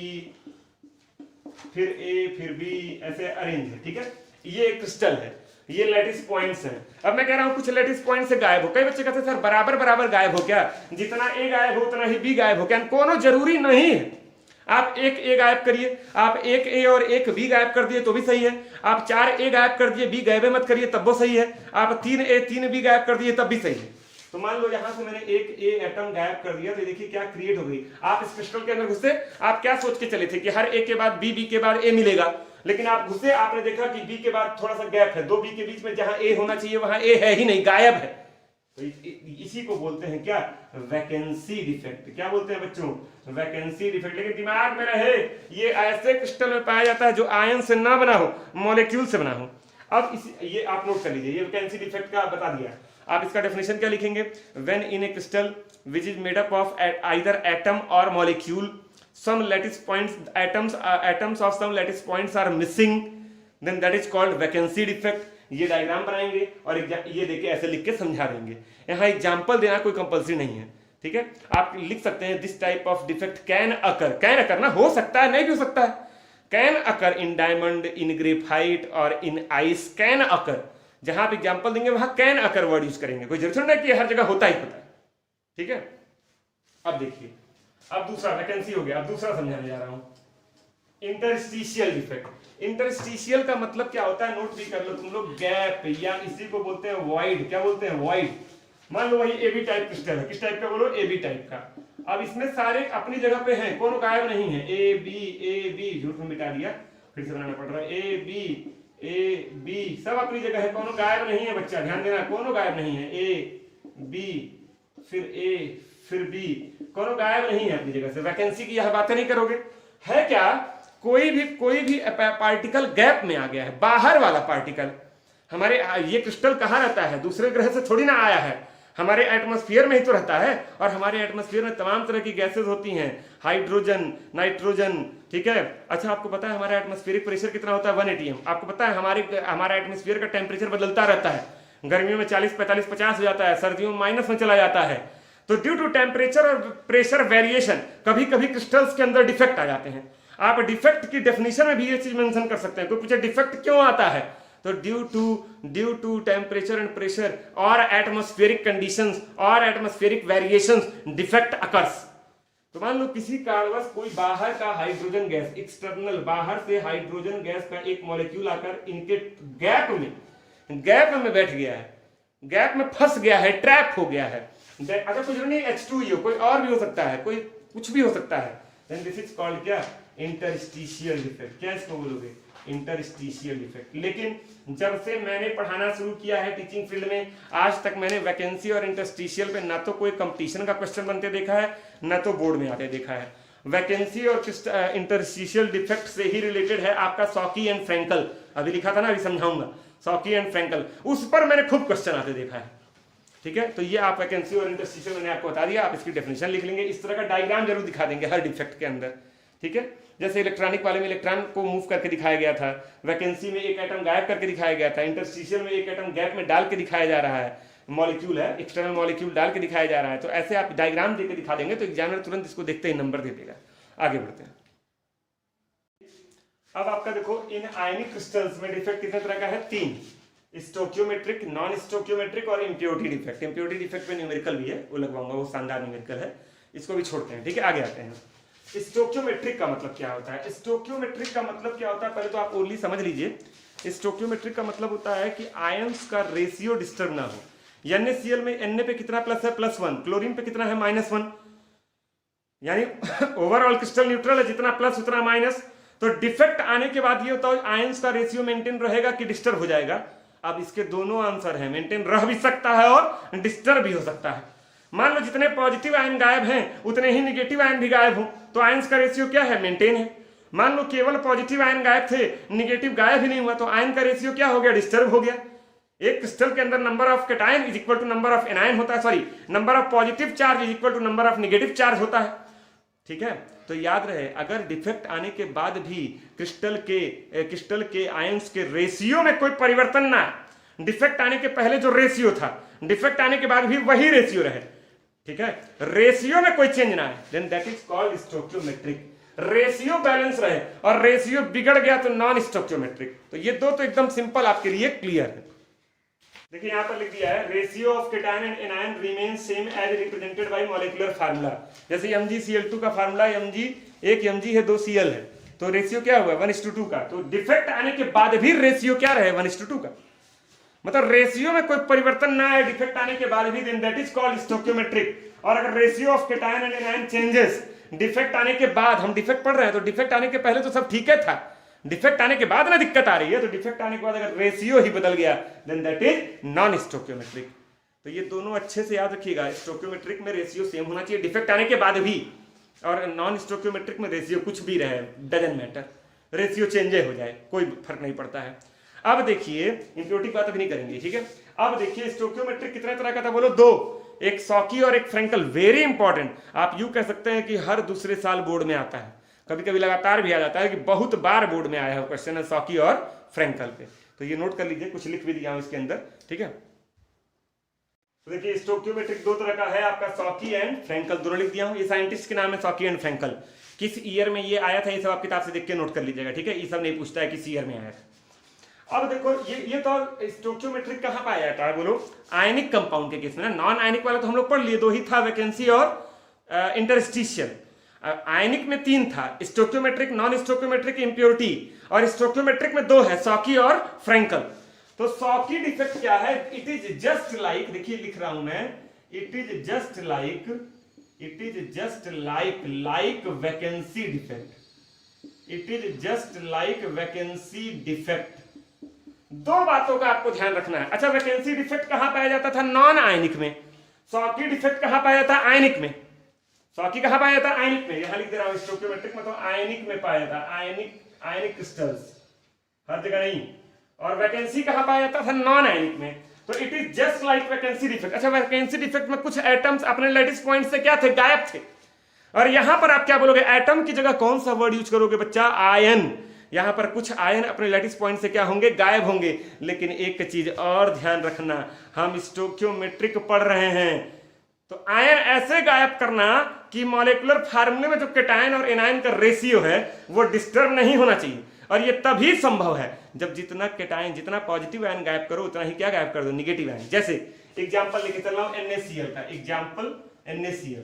फिर A, फिर B, ऐसे अरेंज है, ठीक है। ये एक क्रिस्टल है, ये लैटिस पॉइंट्स हैं। अब मैं कह रहा हूं कुछ लैटिस पॉइंट से गायब हो। कई बच्चे कहते हैं सर बराबर बराबर गायब हो क्या? जितना A गायब हो उतना ही B गायब हो क्या? कोनो जरूरी नहीं है। आप एक A गायब करिए, आप एक A और एक B गायब कर दिए तो भी सही है। आप 4 A गायब कर दिए, B गायब मत करिए तब वो सही है। आप 3 A 3 B गायब कर दिए तब भी सही है। तो मान लो यहां से मैंने एक A एटम गायब कर दिया, तो देखिए क्या क्रिएट हो गई। आप इस क्रिस्टल के अंदर घुसे, आप क्या सोच के चले थे कि हर A के बाद B, B के बाद A मिलेगा, लेकिन आप घुसे, आपने देखा कि B के बाद थोड़ा सा गैप है, 2 B के बीच में जहां A होना चाहिए वहां A है ही नहीं, गायब है। तो इसी को बोलते हैं क्या? Vacancy defect. क्या बोलते हैं बच्चों? Vacancy defect. लेकिन दिमाग में रहे ये ऐसे क्रिस्टल में पाया जाता है जो आयन से ना बना हो, मॉलिक्यूल से बना हो। अब ये आप नोट कर लीजिए, ये वैकेंसी डिफेक्ट का बता दिया। आप इसका डेफिनेशन क्या लिखेंगे? When in a crystal which is made up of either atom और molecule, some lattice points, atoms of some lattice points are missing, then that is called vacancy defect। ये diagram बनाएंगे और ये देखे ऐसे लिख के समझा देंगे। यहाँ एग्जांपल देना कोई कंपल्सरी नहीं है, ठीक है। आप लिख सकते हैं this type of defect can occur ना, हो सकता है, नहीं भी हो सकता है। Can occur in diamond, in graphite और इन आइस, कैन अकर। जहां आप एग्जांपल देंगे वहां कैन अकर वर्ड यूज करेंगे, कोई जरूरत नहीं कि हर जगह होता ही होता है, ठीक है। अब देखिए, अब दूसरा वैकेंसी हो गया, अब दूसरा समझाने जा रहा हूं, इंटरस्टिशियल डिफेक्ट। इंटरस्टिशियल का मतलब क्या होता है? नोट भी कर लो तुम लोग, गैप, या इसी को बोलते हैं वॉइड। क्या बोलते हैं? वॉइड। मान लो वही AB टाइप क्रिस्टल है, किस टाइप का बोलो? AB टाइप का। अब इसमें सारे अपनी जगह पे हैं, कोनो गायब नहीं है। AB झूठ में मिटा दिया, फिर से बनाना पड़ रहा है। AB सब अपनी जगह है, कोनो गायब नहीं है बच्चा, ध्यान देना, कोनो गायब नहीं है। AB फिर A फिर B, कोनो गायब नहीं है अपनी जगह से। वैकेंसी की यह बातें नहीं करोगे। है क्या? कोई भी पार्टिकल गैप में आ गया है, बाहर वाला पार्टिकल। हमारे ये क्रिस्टल कहाँ रहता है? दूसरे ग्रह से थोड़ी ना आया है, हमारे एटमॉस्फेयर में ही तो रहता है। और हमारे एटमॉस्फेयर में तमाम तरह की गैसेस होती हैं, हाइड्रोजन, नाइट्रोजन, ठीक है। अच्छा, आपको पता है हमारा एटमॉस्फेरिक प्रेशर कितना होता है? 1 atm। आपको पता है हमारा एटमॉस्फेयर का टेम्परेचर बदलता रहता है, गर्मियों में 40, 45, 50 हो जाता है, सर्दियों में माइनस में चला जाता है। तो ड्यू टू टेम्परेचर और प्रेशर वेरिएशन कभी कभी क्रिस्टल्स के अंदर डिफेक्ट आ जाते हैं। आप डिफेक्ट की डेफिनेशन में भी ये चीज मेंशन कर सकते हैं। कोई पूछे डिफेक्ट क्यों आता है, तो due to temperature and pressure और एटमॉस्फेरिक कंडीशंस और एटमॉस्फेरिक वेरिएशंस डिफेक्ट अकर्स। तो मान लो किसी कारणवश कोई बाहर का हाइड्रोजन गैस, एक्सटर्नल बाहर से हाइड्रोजन गैस का एक मॉलिक्यूल आकर इनके गैप में बैठ गया है, गैप में फंस गया है, ट्रैप हो गया है। अगर कुछ नहीं H2 ही हो, कोई और भी हो सकता है, कोई कुछ भी हो सकता है, देन दिस इज कॉल्ड क्या, इंटरस्टिशियल डिफेक्ट। क्या इसको बोलोगे, इंटरस्टिशियल डिफेक्ट। लेकिन जब से मैंने पढ़ाना शुरू किया है टीचिंग फील्ड में, आज तक मैंने वैकेंसी और इंटरस्टिशियल पे ना तो कोई कंपटीशन का क्वेश्चन बनते देखा है, ना तो बोर्ड में आते देखा है। वैकेंसी और इंटरस्टिशियल डिफेक्ट से ही रिलेटेड है आपका सॉकी एंड फ्रैंकल, अभी लिखा था ना, अभी समझाऊंगा, सॉकी एंड फ्रैंकल, उस पर मैंने खूब क्वेश्चन आते देखा है। ठीक है, तो ये आप वैकेंसी और इंटरस्टिशियल मैंने आपको बता दिया, आप इसकी डेफिनेशन लिख लेंगे। इस तरह का डायग्राम जरूर दिखा देंगे हर डिफेक्ट के अंदर। ठीक है, जैसे इलेक्ट्रॉनिक वाले में इलेक्ट्रॉन को मूव करके दिखाया गया था, वैकेंसी में एक एटम गायब करके दिखाया गया था, इंटरस्टिशियल में एक एटम गैप में डाल के दिखाया जा रहा है, मॉलिक्यूल है, एक्सटर्नल मॉलिक्यूल डाल के दिखाया जा रहा है। तो ऐसे आप डायग्राम देकर दिखा देंगे तो एग्जामिनर तुरंत इसको देखते ही नंबर दे देगा। आगे बढ़ते हैं। अब आपका देखो इन आयनिक क्रिस्टल्स में डिफेक्ट कितने तरह का है, 3, स्टोकियोमेट्रिक, नॉन स्टोकियोमेट्रिक और इम्प्योरिटी डिफेक्ट। इम्प्योरिटी डिफेक्ट में न्यूमेरिकल भी है, वो लगवाऊंगा, वो शानदार न्यूमेरिकल है, इसको भी छोड़ते हैं। ठीक है, आगे आते हैं। स्टोकियोमेट्रिक का मतलब क्या होता है, स्टोकियोमेट्रिक का मतलब क्या होता है, पहले तो आप ओनली समझ लीजिए। स्टोकियोमेट्रिक का मतलब होता है कि आयंस का रेशियो डिस्टर्ब ना हो। NaCl में Na पे कितना प्लस है, +1, क्लोरीन पे कितना है, -1, यानी ओवरऑल क्रिस्टल न्यूट्रल है, जितना प्लस उतना माइनस। तो डिफेक्ट आने के बाद ये होता है आयंस का रेशियो मेंटेन रहेगा कि डिस्टर्ब हो जाएगा। अब इसके दोनों आंसर हैं, मेंटेन रह भी सकता है और डिस्टर्ब भी हो सकता है। मान लो जितने पॉजिटिव आयन गायब हैं उतने ही निगेटिव आयन भी गायब हो, तो आयंस का रेशियो क्या है, मेंटेन है। मान लो केवल पॉजिटिव आयन गायब थे, निगेटिव गायब ही नहीं हुआ, तो आयन का रेशियो क्या हो गया, डिस्टर्ब हो गया। एक क्रिस्टल के अंदर number of cation is equal to number of anion होता है, sorry, number of positive charge is equal to number of negative charge होता है। ठीक है, तो याद रहे अगर डिफेक्ट आने के बाद भी क्रिस्टल के आयंस के रेशियो में कोई परिवर्तन ना, डिफेक्ट आने के पहले जो रेशियो था, डिफेक्ट आने के बाद भी वही रेशियो रहे, ठीक है, रेशियो में कोई चेंज ना है, then that is called stoichiometric. Ratio balance रहे और रेशियो बिगड़ गया तो नॉन स्टोकियोमेट्रिक। तो ये दो तो एकदम सिंपल आपके लिए क्लियर है। देखिए यहां पर लिख दिया है, ratio of cation and anion remain same as represented by molecular formula. जैसे MgCl2 का फार्मूला एक Mg है 2 Cl है, तो रेशियो क्या हुआ 1:2 का। तो डिफेक्ट आने के बाद भी रेशियो क्या रहे 1:2 का, मतलब रेशियो में कोई परिवर्तन ना आए डिफेक्ट आने के बाद भी, देन दैट इज कॉल्ड स्टोकियोमेट्रिक। और अगर ratio of cation and anion changes defect आने के बाद, हम डिफेक्ट पढ़ रहे हैं तो डिफेक्ट आने के पहले तो सब ठीक है था, डिफेक्ट आने के बाद ना दिक्कत आ रही है, तो डिफेक्ट आने के बाद अगर रेशियो ही बदल गया देन दैट इज नॉन स्टोकियोमेट्रिक। तो ये दोनों अच्छे से याद रखिएगा, स्टोकियोमेट्रिक में रेशियो सेम होना चाहिए डिफेक्ट आने के बाद भी, और नॉन स्टोकियोमेट्रिक में रेशियो कुछ भी रहे, डजंट मैटर, रेशियो चेंज हो जाए कोई फर्क नहीं पड़ता है। अब देखिए इंप्योरिटी की बात अभी नहीं करेंगे, ठीक है। अब देखिए स्टोकियोमेट्रिक कितने तरह का था, बोलो 2, एक सॉकी और एक फ्रैंकल। वेरी इंपॉर्टेंट, आप यूं कह सकते हैं कि हर दूसरे साल बोर्ड में आता है, कभी कभी लगातार भी आ जाता है, कि बहुत बार बोर्ड में आया है क्वेश्चन है सॉकी और फ्रैंकल पे। तो ये नोट कर लीजिए, कुछ लिख भी दिया हूं इसके अंदर, ठीक है। तो देखिए स्टोकियोमेट्रिक 2 तरह का है आपका, सॉकी एंड फ्रैंकल, दोनों लिख दिया हूं। ये साइंटिस्ट के नाम है सॉकी एंड फ्रैंकल। किस ईयर में ये आया था ये सब आप किताब से देख के नोट कर लीजिएगा, ठीक है। ये सब नहीं पूछता है किस ईयर में आया था। अब देखो ये तो स्टोकियोमेट्रिक कहां पाया जाता है, बोलो आयनिक कंपाउंड के केस में ना। नॉन आयनिक वाला तो हम लोग पढ़ लिए, 2 ही था, वैकेंसी और इंटरस्टिशियल। आयनिक में 3 था, स्टोकियोमेट्रिक, नॉन स्टोकियोमेट्रिक, इम्प्योरिटी। और स्टोकियोमेट्रिक में 2 है, सॉकी और फ्रैंकल। तो सॉकी डिफेक्ट क्या है, इट इज जस्ट लाइक, देखिए लिख रहा हूं मैं, it is just like vacancy defect, it is just like vacancy defect. 2 बातों का आपको ध्यान रखना है। अच्छा, वैकेंसी डिफेक्ट कहां पाया जाता था, नॉन आयनिक में। सॉकी डिफेक्ट कहां पाया जाता, आयनिक में। सॉकी कहां पाया जाता, आयनिक में, यहां लिख दे रहा हूं स्टोकियोमेट्रिक में तो आयनिक में पाया जाता, आयनिक क्रिस्टल्स, हर जगह नहीं। और वैकेंसी कहां पाया जाता था, नॉन आयनिक में। तो it is just like vacancy defect. अच्छा, वैकेंसी डिफेक्ट में कुछ एटम्स अपने लैटिस पॉइंट से क्या थे, गायब थे। और यहां पर आप क्या बोलोगे, एटम की जगह कौन सा वर्ड यूज करोगे बच्चा, आयन। यहां पर कुछ आयन अपने लैटिस पॉइंट से क्या होंगे, गायब होंगे। लेकिन एक चीज और ध्यान रखना, हम स्टोकियोमेट्रिक पढ़ रहे हैं, तो आयन ऐसे गायब करना कि मॉलिक्यूलर फार्मूले में जो कैटायन और एनायन का रेशियो है वो डिस्टर्ब नहीं होना चाहिए। और ये तभी संभव है जब जितना केटायन, जितना पॉजिटिव आयन गायब करो उतना ही क्या गायब कर दो, निगेटिव आयन। जैसे एग्जांपल लेके चल रहा हूं NaCl का, एग्जांपल NaCl,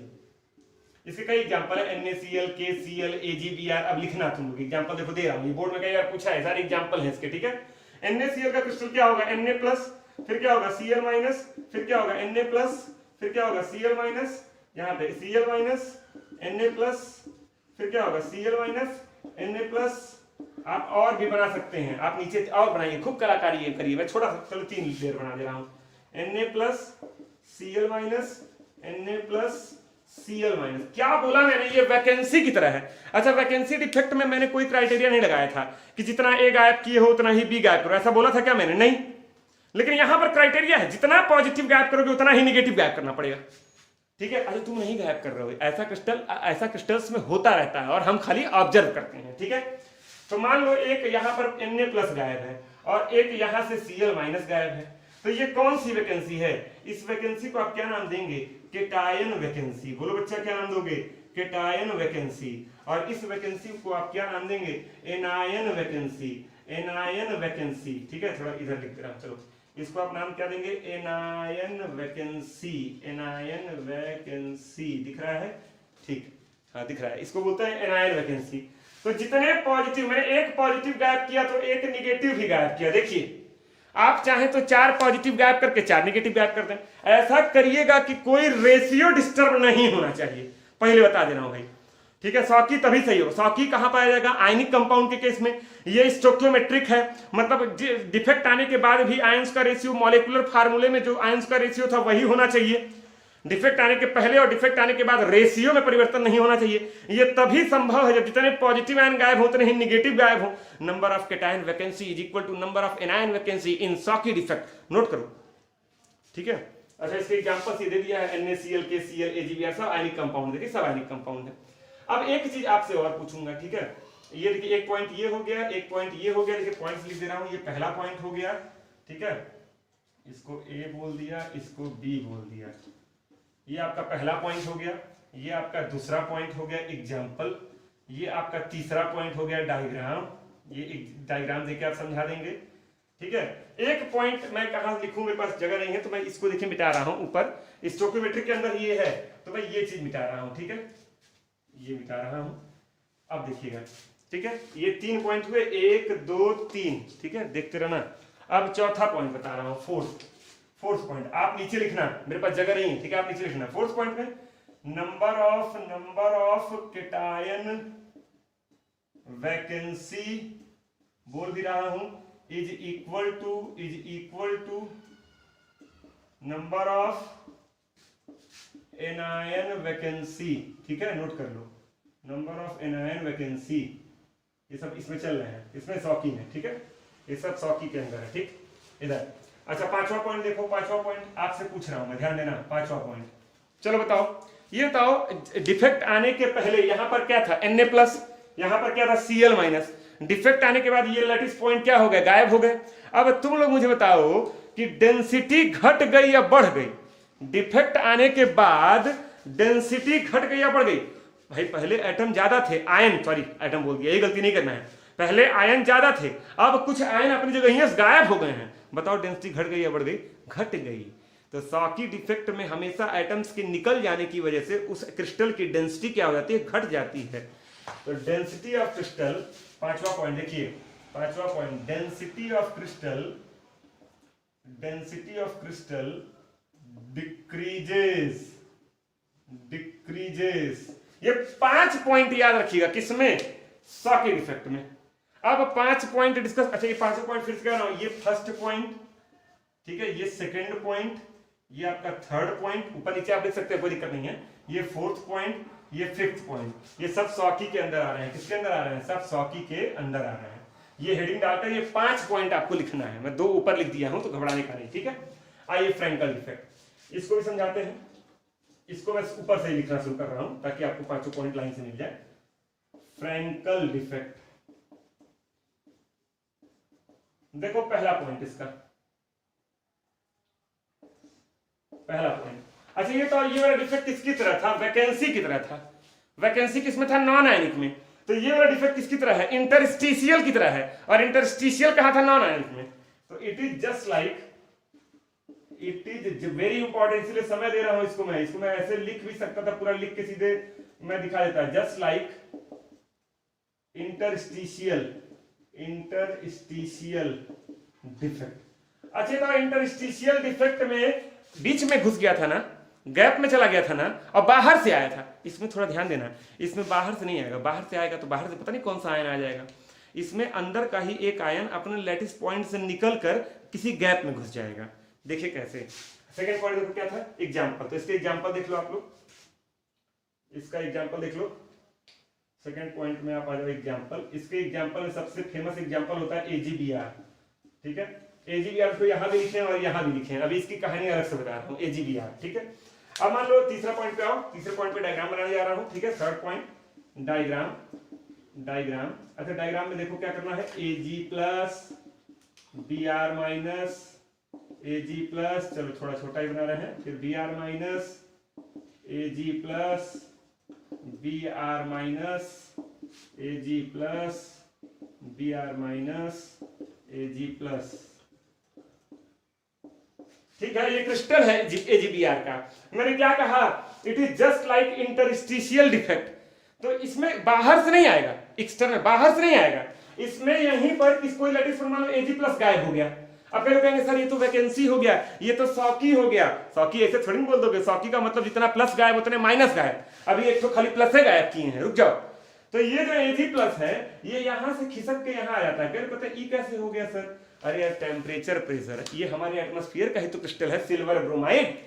इसके कई एग्जांपल है, NaCl, KCl, AgBr। अब लिखना तुम लोग एग्जांपल, देखो दे रहा हूं, ये बोर्ड में कई बार पूछा है, सारे एग्जांपल है इसके, ठीक है। NaCl का क्रिस्टल क्या होगा, Na+, फिर क्या होगा Cl-, फिर क्या होगा Na+, फिर क्या होगा Cl-, यहाँ पे Cl-, Na+, फिर क्या होगा Cl-, Na+। आप और भी बना सकते हैं, आप नीचे और बनाइए, खूब कलाकारी करिए, मैं छोटा सा चलो 3 लेयर बना दे रहा हूं। Na+, Cl-, Na+, Cl-। क्या बोला मैंने, ये वैकेंसी की तरह है। अच्छा, वैकेंसी डिफेक्ट में मैंने कोई क्राइटेरिया नहीं लगाया था कि जितना ए गायब किए हो उतना ही बी गायब करो, ऐसा बोला था क्या मैंने? नहीं। लेकिन यहां पर क्राइटेरिया है, जितना पॉजिटिव गायब करोगे उतना ही निगेटिव गायब करना पड़ेगा, ठीक है। अरे तुम नहीं गायब कर रहे हो, ऐसा क्रिस्टल्स में होता रहता है और हम खाली ऑब्जर्व करते हैं, ठीक है। तो मान लो एक यहां पर Na+ गायब है और एक यहां से Cl- गायब है, तो ये कौन सी वैकेंसी है? इस वैकेंसी को आप क्या नाम देंगे? Cation vacancy. बोलो बच्चा, क्या नाम दोगे? Cation vacancy. और इस वैकेंसी को आप क्या नाम देंगे? Anion vacancy. एनायन वैकेंसी, ठीक है। थोड़ा इधर लिख दे रहा हूं, चलो इसको आप नाम क्या देंगे? Anion vacancy. एनायन वैकेंसी दिख रहा है? ठीक, हाँ दिख रहा है। इसको बोलते हैं एनायन वैकेंसी। तो जितने पॉजिटिव, मैंने एक पॉजिटिव गायब किया तो एक निगेटिव भी गायब किया। देखिए, आप चाहें तो 4 पॉजिटिव गायब करके 4 निगेटिव गायब कर दें। ऐसा करिएगा कि कोई रेशियो डिस्टर्ब नहीं होना चाहिए, पहले बता दे रहा हूं भाई, ठीक है। सॉकी तभी सही हो। सॉकी कहां पाया जाएगा? आयनिक कंपाउंड के केस में। ये स्टोकियोमेट्रिक है, मतलब डिफेक्ट आने के बाद भी आयंस का रेशियो मॉलिक्यूलर फार्मूले में जो आयंस का रेशियो था वही होना चाहिए। डिफेक्ट आने के पहले और डिफेक्ट आने के बाद रेशियो में परिवर्तन नहीं होना चाहिए। ये तभी संभव है जब जितने पॉजिटिव आयन गायब हो उतने ही निगेटिव गायब हो। Number of cation vacancy is equal to number of anion vacancy in Schottky defect. Note करो, ठीक है। अच्छा, इसके एग्जांपल से दे दिया है, NaCl, KCl, AgBr, सब आयनिक कंपाउंड, देखिए सब आयनिक कंपाउंड है। अब एक चीज आपसे और पूछूंगा, ठीक है। ये देखिए, एक पॉइंट ये हो गया, एक पॉइंट ये हो गया। देखिए पॉइंट्स लिख दे रहा हूं, ये पहला पॉइंट हो गया, ठीक है। इसको A बोल दिया, इसको B बोल दिया। ये आपका पहला पॉइंट हो गया, ये आपका दूसरा पॉइंट हो गया एग्जाम्पल, ये आपका तीसरा पॉइंट हो गया डायग्राम। ये एक डायग्राम देके आप समझा देंगे, ठीक है। एक पॉइंट मैं कहां लिखूं, मेरे पास जगह नहीं है, तो मैं इसको देखिए मिटा रहा हूं ऊपर। स्टोकियोमेट्रिक के अंदर ये है तो मैं ये चीज मिटा रहा हूं, ठीक है, ये मिटा रहा हूं। अब देखिएगा, ठीक है, ये 3 पॉइंट हुए, 1 2 3, ठीक है, देखते रहना। अब चौथा पॉइंट बता रहा हूं, फोर्थ पॉइंट आप नीचे लिखना, मेरे पास जगह नहीं है, ठीक है, आप नीचे लिखना। फोर्थ पॉइंट में नंबर ऑफ केटायन वैकेंसी बोल भी रहा हूं is equal to number of anion vacancy, ठीक है, नोट कर लो। नंबर ऑफ एनायन वैकेंसी, ये सब इसमें चल रहे हैं, इसमें सॉकी में, ठीक है, ये सब सॉकी के अंदर है, ठीक, इधर। अच्छा, 5वां पॉइंट देखो, 5वां पॉइंट आपसे पूछ रहा हूं मैं, ध्यान देना, 5वां पॉइंट। चलो बताओ, ये बताओ डिफेक्ट आने के पहले यहां पर क्या था? Na+, यहां पर क्या था? Cl-। डिफेक्ट आने के बाद ये लैटिस पॉइंट क्या हो गए? गायब हो गए। अब तुम लोग मुझे बताओ कि डेंसिटी घट गई या बढ़ गई? डिफेक्ट आने के बाद डेंसिटी घट गई या बढ़ गई? भाई पहले एटम ज्यादा थे, आयन, सॉरी एटम बोल दिया, ये गलती नहीं करना है। पहले आयन ज्यादा थे, अब कुछ आयन अपनी जगह गायब हो गए हैं। बताओ डेंसिटी घट गई या बढ़ गई? घट गई। तो सॉकी डिफेक्ट में हमेशा एटम्स के निकल जाने की वजह से उस क्रिस्टल की डेंसिटी क्या हो जाती है? घट जाती है। तो डेंसिटी ऑफ क्रिस्टल, 5वां पॉइंट देखिए, 5वां point, density of crystal decreases. ये 5 पॉइंट याद रखिएगा, किसमें? सॉकी डिफेक्ट में। अब 5 पॉइंट डिस्कस। अच्छा, ये 5 पॉइंट फिर से कह रहा हूं, ये फर्स्ट पॉइंट, ठीक है, ये सेकंड पॉइंट, ये आपका थर्ड पॉइंट, ऊपर नीचे आप देख सकते हैं, कोई दिक्कत नहीं है। ये 4th पॉइंट, ये 5th पॉइंट, ये सब सॉकी के अंदर आ रहे हैं। किसके अंदर आ रहे हैं? सब सॉकी के अंदर आ रहे हैं। ये हेडिंग डालकर ये 5 पॉइंट आपको लिखना है, मैं 2 ऊपर लिख दिया हूं तो घबराने का नहीं, ठीक है। आइए फ्रैंकल डिफेक्ट, इसको भी समझाते हैं। इसको मैं ऊपर से ही लिखना शुरू कर रहा हूं ताकि आपको 5 पॉइंट लाइन से मिल जाए। फ्रैंकल डिफेक्ट, देखो पहला पॉइंट इसका, पहला पॉइंट। अच्छा, ये तो ये वाला डिफेक्ट किसकी तरह था? वैकेंसी की तरह था। वैकेंसी किसमें था? नॉन आयनिक में। तो ये वाला डिफेक्ट किसकी तरह है, इंटरस्टिशियल की तरह है, और इंटरस्टिशियल कहा था नॉन आयंस में, तो it is just like, it is very important, इसलिए समय दे रहा हूं इसको मैं ऐसे लिख भी सकता था, पूरा लिख के सीधे मैं दिखा देता, जस्ट लाइक इंटरस्टिशियल डिफेक्ट। अच्छा, तो इंटरस्टिशियल डिफेक्ट में बीच में घुस गया था ना, गैप में चला गया था ना, और बाहर से आया था, इसमें थोड़ा ध्यान देना, इसमें बाहर से नहीं आएगा, बाहर से आएगा तो बाहर से पता नहीं कौन सा आयन आ जाएगा, इसमें अंदर का ही एक आयन अपने लैटिस पॉइंट से निकल कर किसी गैप में घुस जाएगा। देखिए कैसे, सेकेंड पॉइंट देखो क्या था, एग्जाम्पल, तो इसके एग्जाम्पल देख लो आप लोग, इसका एग्जाम्पल देख लो, सेकेंड पॉइंट में आप आ जाओ एग्जाम्पल, इसके एग्जाम्पल में सबसे फेमस एग्जाम्पल होता है AgBr, ठीक है, AgBr को यहां भी लिखे और यहां भी लिखे, अभी इसकी कहानी अलग से बता रहा हूं, AgBr, ठीक है। अब मान लो तीसरा पॉइंट पे आओ, तीसरे पॉइंट पे डायग्राम बनाने जा रहा हूं, ठीक है, थर्ड पॉइंट डायग्राम, अच्छा डायग्राम में देखो क्या करना है, Ag plus Br minus Ag plus, चलो थोड़ा छोटा ही बना रहे हैं, फिर Br minus Ag plus Br minus Ag plus Br minus Ag plus, ठीक है, ये क्रिस्टल है AgBr का। मैंने क्या कहा, it is just like interstitial defect, तो इसमें बाहर से नहीं आएगा, एक्सटर्नल बाहर से नहीं आएगा, इसमें यहीं पर कोई लैटिस मान लो Ag प्लस गायब हो गया, अब कहीं कहेंगे सर ये तो वैकेंसी हो गया, ये तो सॉकी हो गया, सॉकी ऐसे थोड़ी बोल दोगे, सॉकी का मतलब जितना प्लस गायब उतने माइनस गायब, अभी एक तो खाली प्लस है गायब किए हैं, रुक जाओ, तो ये जो Ag प्लस है ये यहां से खिसक के यहां आ जाता है, फिर पता है ई कैसे हो गया सर, अरे यार टेम्परेचर प्रेशर, ये हमारे एटमॉस्फेयर का ही तो क्रिस्टल है, सिल्वर ब्रोमाइड,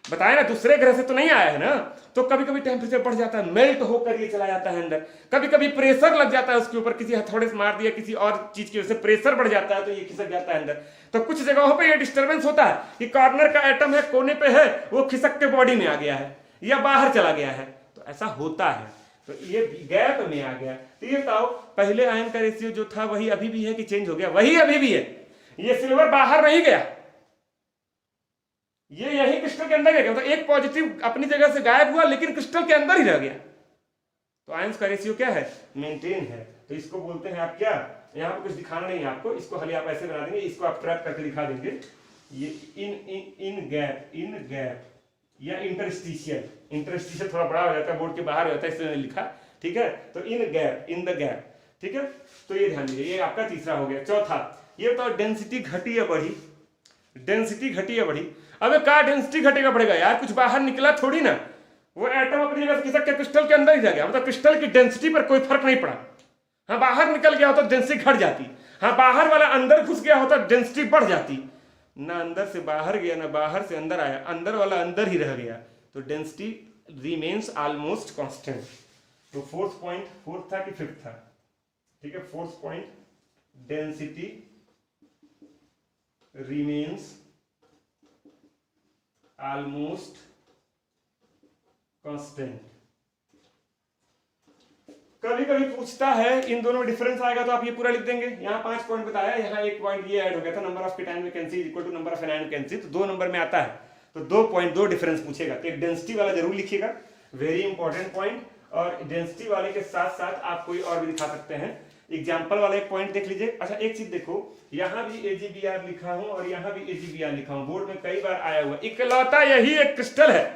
बताया ना, दूसरे ग्रह से तो नहीं आया है ना, तो कभी कभी टेम्परेचर बढ़ जाता है, मेल्ट होकर ये चला जाता है अंदर, कभी कभी प्रेशर लग जाता है उसके ऊपर, किसी हथौड़े से मार दिया, किसी और चीज की वजह से प्रेशर बढ़ जाता है तो ये खिसक जाता है अंदर, तो कुछ जगहों पे ये डिस्टर्बेंस होता है कि कॉर्नर का एटम है, कोने पे है, वो खिसक के बॉडी में आ गया है या बाहर चला गया है, तो ऐसा होता है, तो ये गैप में आ गया। तो ये बताओ पहले आयन का रेशियो जो था वही अभी भी है कि चेंज हो गया, वही अभी भी है, ये सिल्वर बाहर नहीं गया, ये यही क्रिस्टल के अंदर गया, मतलब एक पॉजिटिव अपनी जगह से गायब हुआ लेकिन क्रिस्टल के अंदर ही रह गया, तो आयंस का रेशियो क्या है, मेंटेन है, तो इसको बोलते हैं आप क्या, यहाँ पे कुछ दिखाना नहीं है आपको, इसको खाली आप ऐसे बना देंगे, इसको आप ट्रैप करके दिखा देंगे, ये इन गैप या इंटरस्टिशियल थोड़ा बड़ा हो जाता है, बोर्ड के बाहर हो जाता है इसलिए लिखा, ठीक है, तो इन द गैप, ठीक है, तो ये ध्यान दीजिए, ये आपका तीसरा हो गया। चौथा ये बताओ डेंसिटी घटी या बढ़ी, डेंसिटी घटी या बढ़ी, अबे क्या डेंसिटी घटेगा बढ़ेगा यार, कुछ बाहर निकला थोड़ी ना, वो एटम अपनी जगह से खिसक के क्रिस्टल के अंदर ही रह गया, मतलब क्रिस्टल की डेंसिटी पर कोई फर्क नहीं पड़ा, हाँ बाहर निकल गया होता डेंसिटी घट जाती, हाँ बाहर वाला अंदर घुस गया होता डेंसिटी बढ़ जाती, ना अंदर से बाहर गया ना बाहर से अंदर आया, अंदर वाला अंदर ही रह गया, तो डेंसिटी रिमेन्स ऑलमोस्ट कांस्टेंट। तो फोर्थ था कि फिफ्थ था, ठीक है, fourth point density remains almost constant. कभी कभी पूछता है इन दोनों में डिफरेंस आएगा तो आप ये पूरा लिख देंगे, यहाँ 5 पॉइंट बताया, यहाँ 1 पॉइंट ये ऐड हो गया था, number of cation vacancy equal to number of anion vacancy, तो 2 नंबर में आता है, तो 2 डिफरेंस पूछेगा, तो एक डेंसिटी वाला जरूर लिखिएगा, वेरी इंपॉर्टेंट पॉइंट, और डेंसिटी वाले के साथ साथ आप कोई और भी दिखा सकते हैं, एग्जाम्पल वाला एक पॉइंट देख लीजिए। अच्छा एक चीज देखो, यहाँ भी AgBr लिखा हूं और यहाँ भी AgBr लिखा हूं, बोर्ड में कई बार आया हुआ, इकलौता यही एक क्रिस्टल है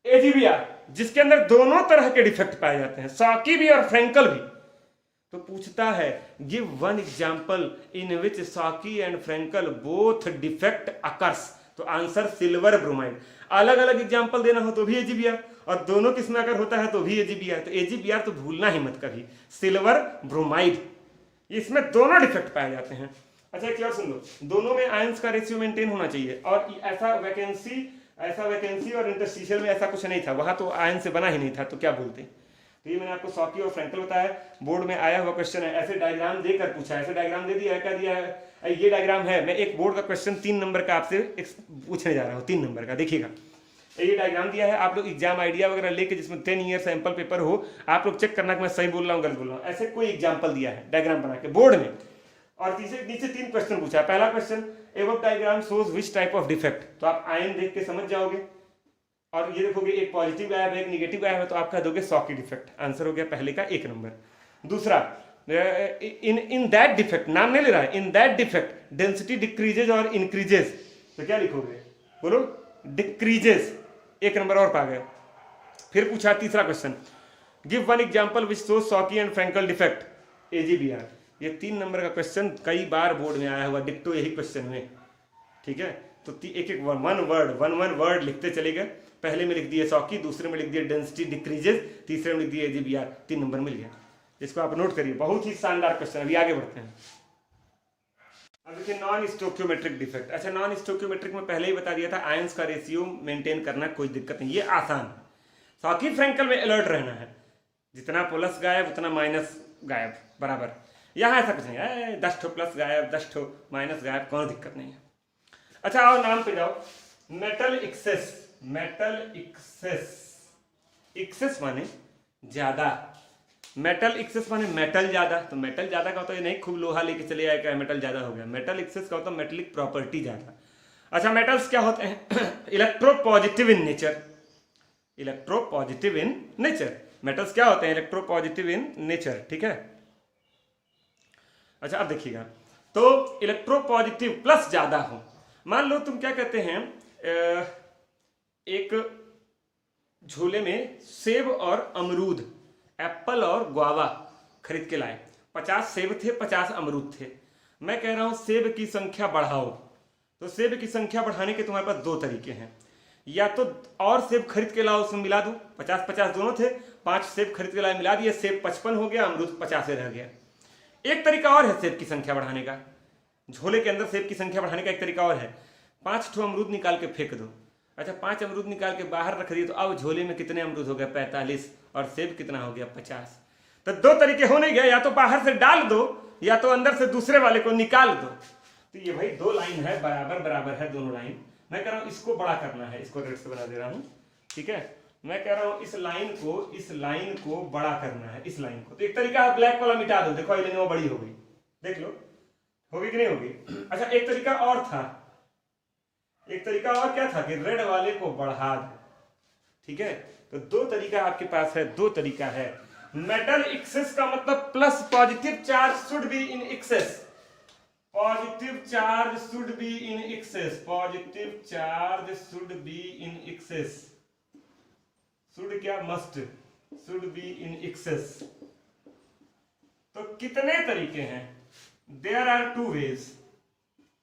AgBr जिसके अंदर दोनों तरह के डिफेक्ट पाए जाते हैं, सॉकी भी और फ्रेंकल भी। तो पूछता है give one example in which Schottky and Frenkel both defect occurs, तो आंसर सिल्वर ब्रोमाइड। अलग अलग एग्जांपल देना हो तो भी AgBr, और दोनों किस्म अगर होता है तो भी AgBr, तो AgBr तो भूलना ही मत कभी, सिल्वर ब्रोमाइड, इसमें दोनों डिफेक्ट पाए जाते हैं। अच्छा एक और सुन लो, दोनों में आयंस का रेशियो मेंटेन होना चाहिए, और ऐसा वैकेंसी और इंटरस्टिशियल में ऐसा कुछ नहीं था, वहां तो आयन से बना ही नहीं था, तो क्या बोलते। तो ये मैंने आपको सॉकी और फ्रेंकल बताया, बोर्ड में आया हुआ क्वेश्चन है, ऐसे डायग्राम देकर पूछा, ऐसे डायग्राम दे दिया, क्या दिया है, ये डायग्राम है, मैं एक बोर्ड का क्वेश्चन 3 नंबर का आपसे पूछने जा रहा हूँ, 3 नंबर का, देखिएगा ये डायग्राम दिया है, आप लोग एग्जाम आइडिया वगैरह लेके जिसमें 10 ईयर सैंपल पेपर हो, आप लोग चेक करना कि मैं सही बोल रहा हूँ गलत बोल रहा हूँ, ऐसे कोई एग्जाम्पल दिया है डायग्राम बना के बोर्ड में, और नीचे 3 क्वेश्चन पूछा है। पहला question above diagram shows which type of defect, तो आप आयन देख के समझ जाओगे, और ये देखोगे एक पॉजिटिव गायब है एक निगेटिव गायब है, तो आप कह दोगे सॉकेट डिफेक्ट। आंसर हो गया पहले का 1 नंबर। दूसरा, इन दैट डिफेक्ट, नाम नहीं ले रहा है, in that defect density decreases और इंक्रीजेज, तो क्या लिखोगे? बोलो, डिक्रीजेज। 1 नंबर और पा गए। फिर पूछा तीसरा question, give one example which shows Schottky and Frenkel defect, AGBR। ये 3 नंबर का क्वेश्चन कई बार बोर्ड में आया हुआ, डिक्टो यही क्वेश्चन में। ठीक है, तो एक एक वन वर्ड लिखते चले गए। पहले में लिख दिए सॉकी, दूसरे में लिख दिए डेंसिटी डिक्रीजेज, तीसरे में लिख दिए AGBR, 3 नंबर मिल गया। इसको आप नोट करिए, बहुत ही शानदार क्वेश्चन। अभी आगे बढ़ते हैं। अब देखिए नॉन स्टोक्योमेट्रिक डिफेक्ट। अच्छा, नॉन स्टोक्योमेट्रिक में पहले ही बता दिया था, आयंस का रेशियो मेंटेन करना कोई दिक्कत नहीं, ये आसान है। सॉकी फ्रैंकल में अलर्ट रहना है, जितना प्लस गायब उतना माइनस गायब बराबर। यहाँ ऐसा कुछ नहीं है 10 ठो प्लस गायब 10 ठो माइनस गायब, कोई दिक्कत नहीं है। अच्छा आओ नाम पे जाओ, metal excess. Metal excess, excess माने ज्यादा, मेटल एक्सेस माने मेटल ज्यादा। तो मेटल ज्यादा का होता है नहीं खूब लोहा लेके चले आए क्या मेटल ज्यादा हो गया। मेटल एक्सेस का होता है मेटेलिक प्रॉपर्टी ज्यादा। अच्छा, मेटल्स क्या होते हैं? Electropositive in nature. Electropositive in nature, metals क्या होते हैं? Electropositive in nature. ठीक है, अच्छा अब देखिएगा, तो इलेक्ट्रोपॉजिटिव प्लस ज्यादा हो। मान लो तुम क्या कहते हैं, एक झोले में सेब और अमरूद, एप्पल और गुआवा खरीद के लाए। 50 सेब थे 50 अमरूद थे। मैं कह रहा हूं सेब की संख्या बढ़ाओ। तो सेब की संख्या बढ़ाने के तुम्हारे पास 2 तरीके हैं, या तो और सेब खरीद के लाओ, उसमें मिला दो। 50-50 दोनों थे, 5 सेब खरीद के लाए, मिला दिए, सेब 55 हो गया, अमरूद 50 रह गया। एक तरीका और है सेब की संख्या बढ़ाने का, झोले के अंदर सेब की संख्या बढ़ाने का एक तरीका और है। 5 ठो अमरूद निकाल के फेंक दो। अच्छा, 5 अमरूद निकाल के बाहर रख दिए, तो अब झोले में कितने अमरूद हो गए? 45, और सेब कितना हो गया? 50। तो 2 तरीके हो नहीं गए, या तो बाहर से डाल दो या तो अंदर से दूसरे वाले को निकाल दो। तो ये भाई 2 लाइन है, बराबर बराबर है दोनों लाइन। मैं कह रहा हूं इसको बड़ा करना है, इसको रेड से बना दे रहा हूं। ठीक है, मैं कह रहा हूं इस लाइन को बड़ा करना है, इस लाइन को। तो एक तरीका है ब्लैक वाला मिटा दो, देखो ये लाइन वो बड़ी हो गई, देख लो होगी कि नहीं होगी। अच्छा, एक तरीका और था, एक तरीका और क्या था कि रेड वाले को बढ़ा दो। ठीक है, तो 2 तरीका आपके पास है, 2 तरीका है। मेटल एक्सेस का मतलब plus positive charge should be in excess, positive charge should be in excess, positive charge should be in excess. Should क्या? Must, should be in excess. तो कितने तरीके हैं? There are 2 ways,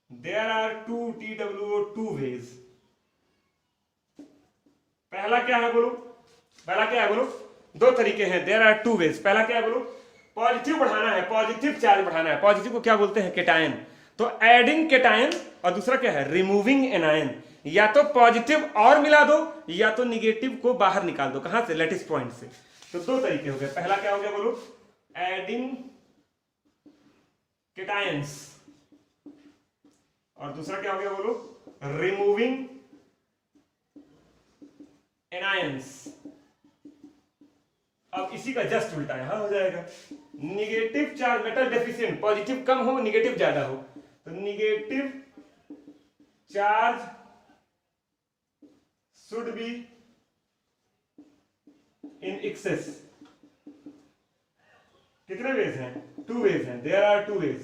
there are 2 TWO 2 ways। पहला क्या है बोलो? पहला क्या है बोलो? 2 तरीके हैं, देयर आर 2 ways। पहला क्या है बोलो? पॉजिटिव बढ़ाना है, पॉजिटिव चार्ज बढ़ाना है। पॉजिटिव को क्या बोलते हैं? केटायन। तो एडिंग केटायन, और दूसरा क्या है? Removing anion. या तो पॉजिटिव और मिला दो, या तो निगेटिव को बाहर निकाल दो। कहां से? लैटिस पॉइंट से। तो 2 तरीके हो गए। पहला क्या हो गया बोलो? एडिंग केटायंस, और दूसरा क्या हो गया बोलो? Removing anions. अब इसी का जस्ट उल्टा यहां हो जाएगा। Negative charge metal deficient, positive कम हो निगेटिव ज्यादा हो, तो negative charge should be in excess. कितने वेज हैं? 2 वेज हैं, देयर आर 2 वेज।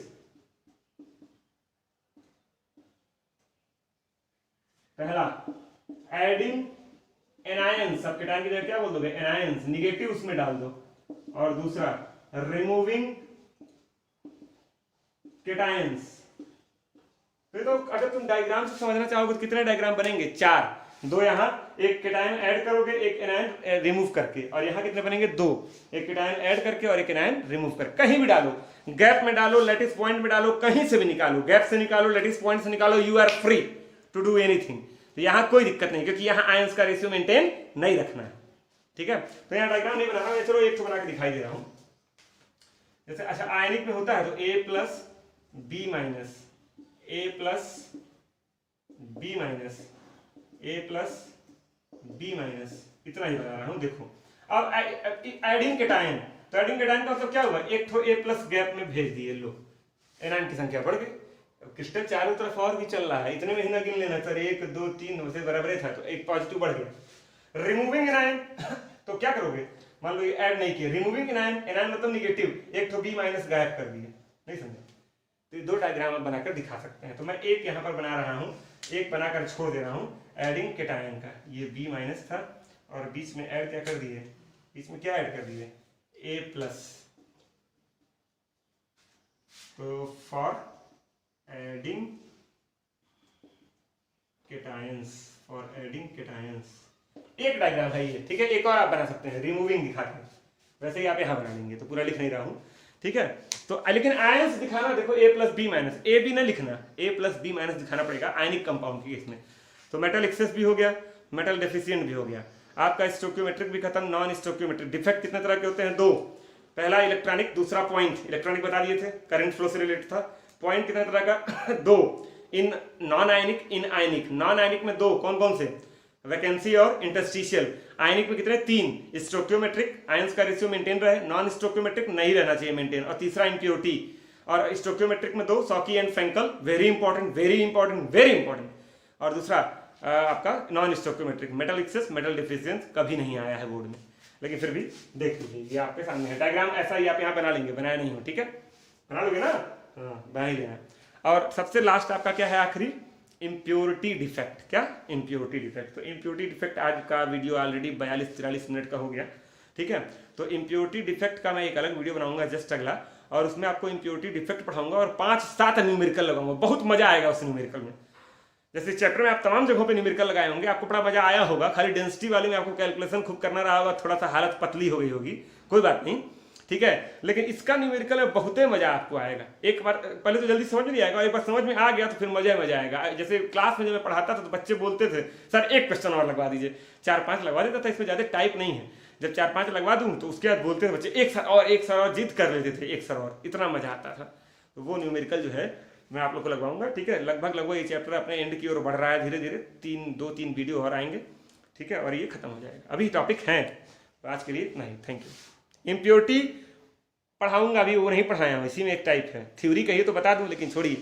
पहला एडिंग एनायंस, अब केटायन की जगह क्या बोल दोगे? एनायंस, निगेटिव उसमें डाल दो। और दूसरा रिमूविंग केटायंस। तो अगर तुम डायग्राम से समझना चाहोगे तो कितने डायग्राम बनेंगे? 4। 2 यहां, एक केटायन ऐड करोगे, एक एनायन रिमूव करके, और यहां कितने बनेंगे? 2। एक केटायन ऐड करके और एक एनायन रिमूव करके। कहीं भी डालो, गैप में डालो, लैटिस पॉइंट में डालो, कहीं से भी निकालो, गैप से निकालो, लैटिस पॉइंट से निकालो, you are free to do anything. तो यहां कोई दिक्कत नहीं, क्योंकि यहां आयंस का रेशियो मेंटेन नहीं रखना है। ठीक है, तो यहां डायग्राम नहीं बना रहा, चलो एक तो बना के दिखाई दे रहा हूं। जैसे अच्छा आयनिक में होता है तो A plus B minus, A plus B minus, A plus B minus, इतना ही बना रहा हूं। देखो अब एडिंग केटायन, तो एडिंग केटायन का मतलब क्या हुआ? एक तो A प्लस गैप में भेज दिए, लो एनायन की संख्या बढ़ गई। क्रिस्टल चारों तरफ और भी चल रहा है, इतने में ही ना गिन लेना सर, 1 2 3 से बराबर था, तो एक पॉजिटिव बढ़ गया। रिमूविंग एनायन तो क्या करोगे, मान लो ये ऐड नहीं किया, रिमूविंग एनायन, एनायन मतलब निगेटिव, एक तो बी माइनस गायब कर दिए, नहीं समझे, तो ये दो डायग्राम आप बनाकर दिखा सकते हैं। तो मैं एक यहाँ पर बना रहा हूँ, एक बनाकर छोड़ दे रहा हूँ एडिंग केटायन का, ये बी माइनस था और बीच में ऐड क्या कर दिए, बीच में क्या ऐड कर दिए ए प्लस, तो for adding cations, for adding cations, एक डायग्राम है ये, ठीक है। एक और आप बना सकते हैं रिमूविंग दिखा के, वैसे ही आप यहाँ बना लेंगे, तो पूरा लिख नहीं रहा हूँ, ठीक है। तो लेकिन आयंस दिखाना, देखो A plus B minus, A B ना लिखना, ए प्लस बी माइनस दिखाना पड़ेगा आयनिक कंपाउंड के केस में। तो मेटल एक्सेस भी हो गया, मेटल डेफिशिएंट भी हो गया, आपका स्टोक्योमेट्रिक भी खत्म, नॉन स्टोक्योमेट्रिक। डिफेक्ट कितने तरह के होते हैं, दो, पहला इलेक्ट्रॉनिक, दूसरा पॉइंट। इलेक्ट्रॉनिक बता दिए थे, करंट फ्लो से रिलेटेड था। पॉइंट कितने तरह का दो, in non ionic, in ionic. Non ionic में दो, कौन कौन से, वैकेंसी और इंटरस्टिशियल। आयनिक में कितने, तीन। स्टोक्योमेट्रिक, आयंस का रेशियो मेंटेन रहे, नॉन स्टोक्योमेट्रिक नहीं रहना चाहिए मेंटेन, और तीसरा इम्प्योरिटी। और स्टोक्योमेट्रिक में दो, Schottky and Frenkel, very important very important very important. और दूसरा आपका non stoichiometric, metal excess, metal deficiency कभी नहीं आया है बोर्ड में, लेकिन फिर भी देख लीजिए, ये आपके सामने है डायग्राम, ऐसा ही आप यहाँ बना लेंगे, बनाया नहीं हो, ठीक है, बना लोगे ना, हाँ बना ही लेना। और सबसे लास्ट आपका क्या है आखिरी, इम्प्योरिटी डिफेक्ट। क्या, इम्प्योरिटी डिफेक्ट। तो इम्प्योरिटी डिफेक्ट आज का वीडियो ऑलरेडी 42-43 मिनट का हो गया, ठीक है। तो इम्प्योरिटी डिफेक्ट का मैं एक अलग वीडियो बनाऊंगा जस्ट अगला, और उसमें आपको इम्प्योरिटी डिफेक्ट पढ़ाऊंगा और 5-7 न्यूमेरिकल लगाऊंगा, बहुत मजा आएगा उस न्यूमेरिकल में। जैसे चैप्टर में आप तमाम जगहों पे न्यूमेरिकल लगाए होंगे, आपको बड़ा मजा आया होगा, खाली डेंसिटी वाले में आपको कैलकुलेशन खूब करना रहा होगा, थोड़ा सा हालत पतली हो गई होगी, कोई बात नहीं, ठीक है। लेकिन इसका न्यूमेरिकल में बहुत मजा आपको आएगा। एक बार पहले तो जल्दी समझ नहीं आएगा, और एक बार समझ में आ गया तो फिर मजा मजा आएगा। जैसे क्लास में जब मैं पढ़ाता था तो बच्चे बोलते थे सर एक क्वेश्चन और लगवा दीजिए, 4-5 लगवा देता था, इसमें ज्यादा टाइप नहीं है। जब 4-5 लगवा दूं तो उसके बाद बोलते थे बच्चे एक सर और, एक सर और, जिद कर लेते थे एक सर और, इतना मजा आता था। तो वो न्यूमेरिकल जो है मैं आप लोग को लगवाऊंगा, ठीक है। लगभग ये चैप्टर अपने एंड की ओर बढ़ रहा है धीरे धीरे, 2-3 वीडियो और आएंगे, ठीक है, और ये खत्म हो जाएगा। अभी टॉपिक है तो आज के लिए इतना ही, थैंक यू। इम्प्योरिटी पढ़ाऊंगा, अभी वो नहीं पढ़ाया हूँ, इसी में एक टाइप है, थ्योरी कहिए तो बता दूं, लेकिन छोड़िए।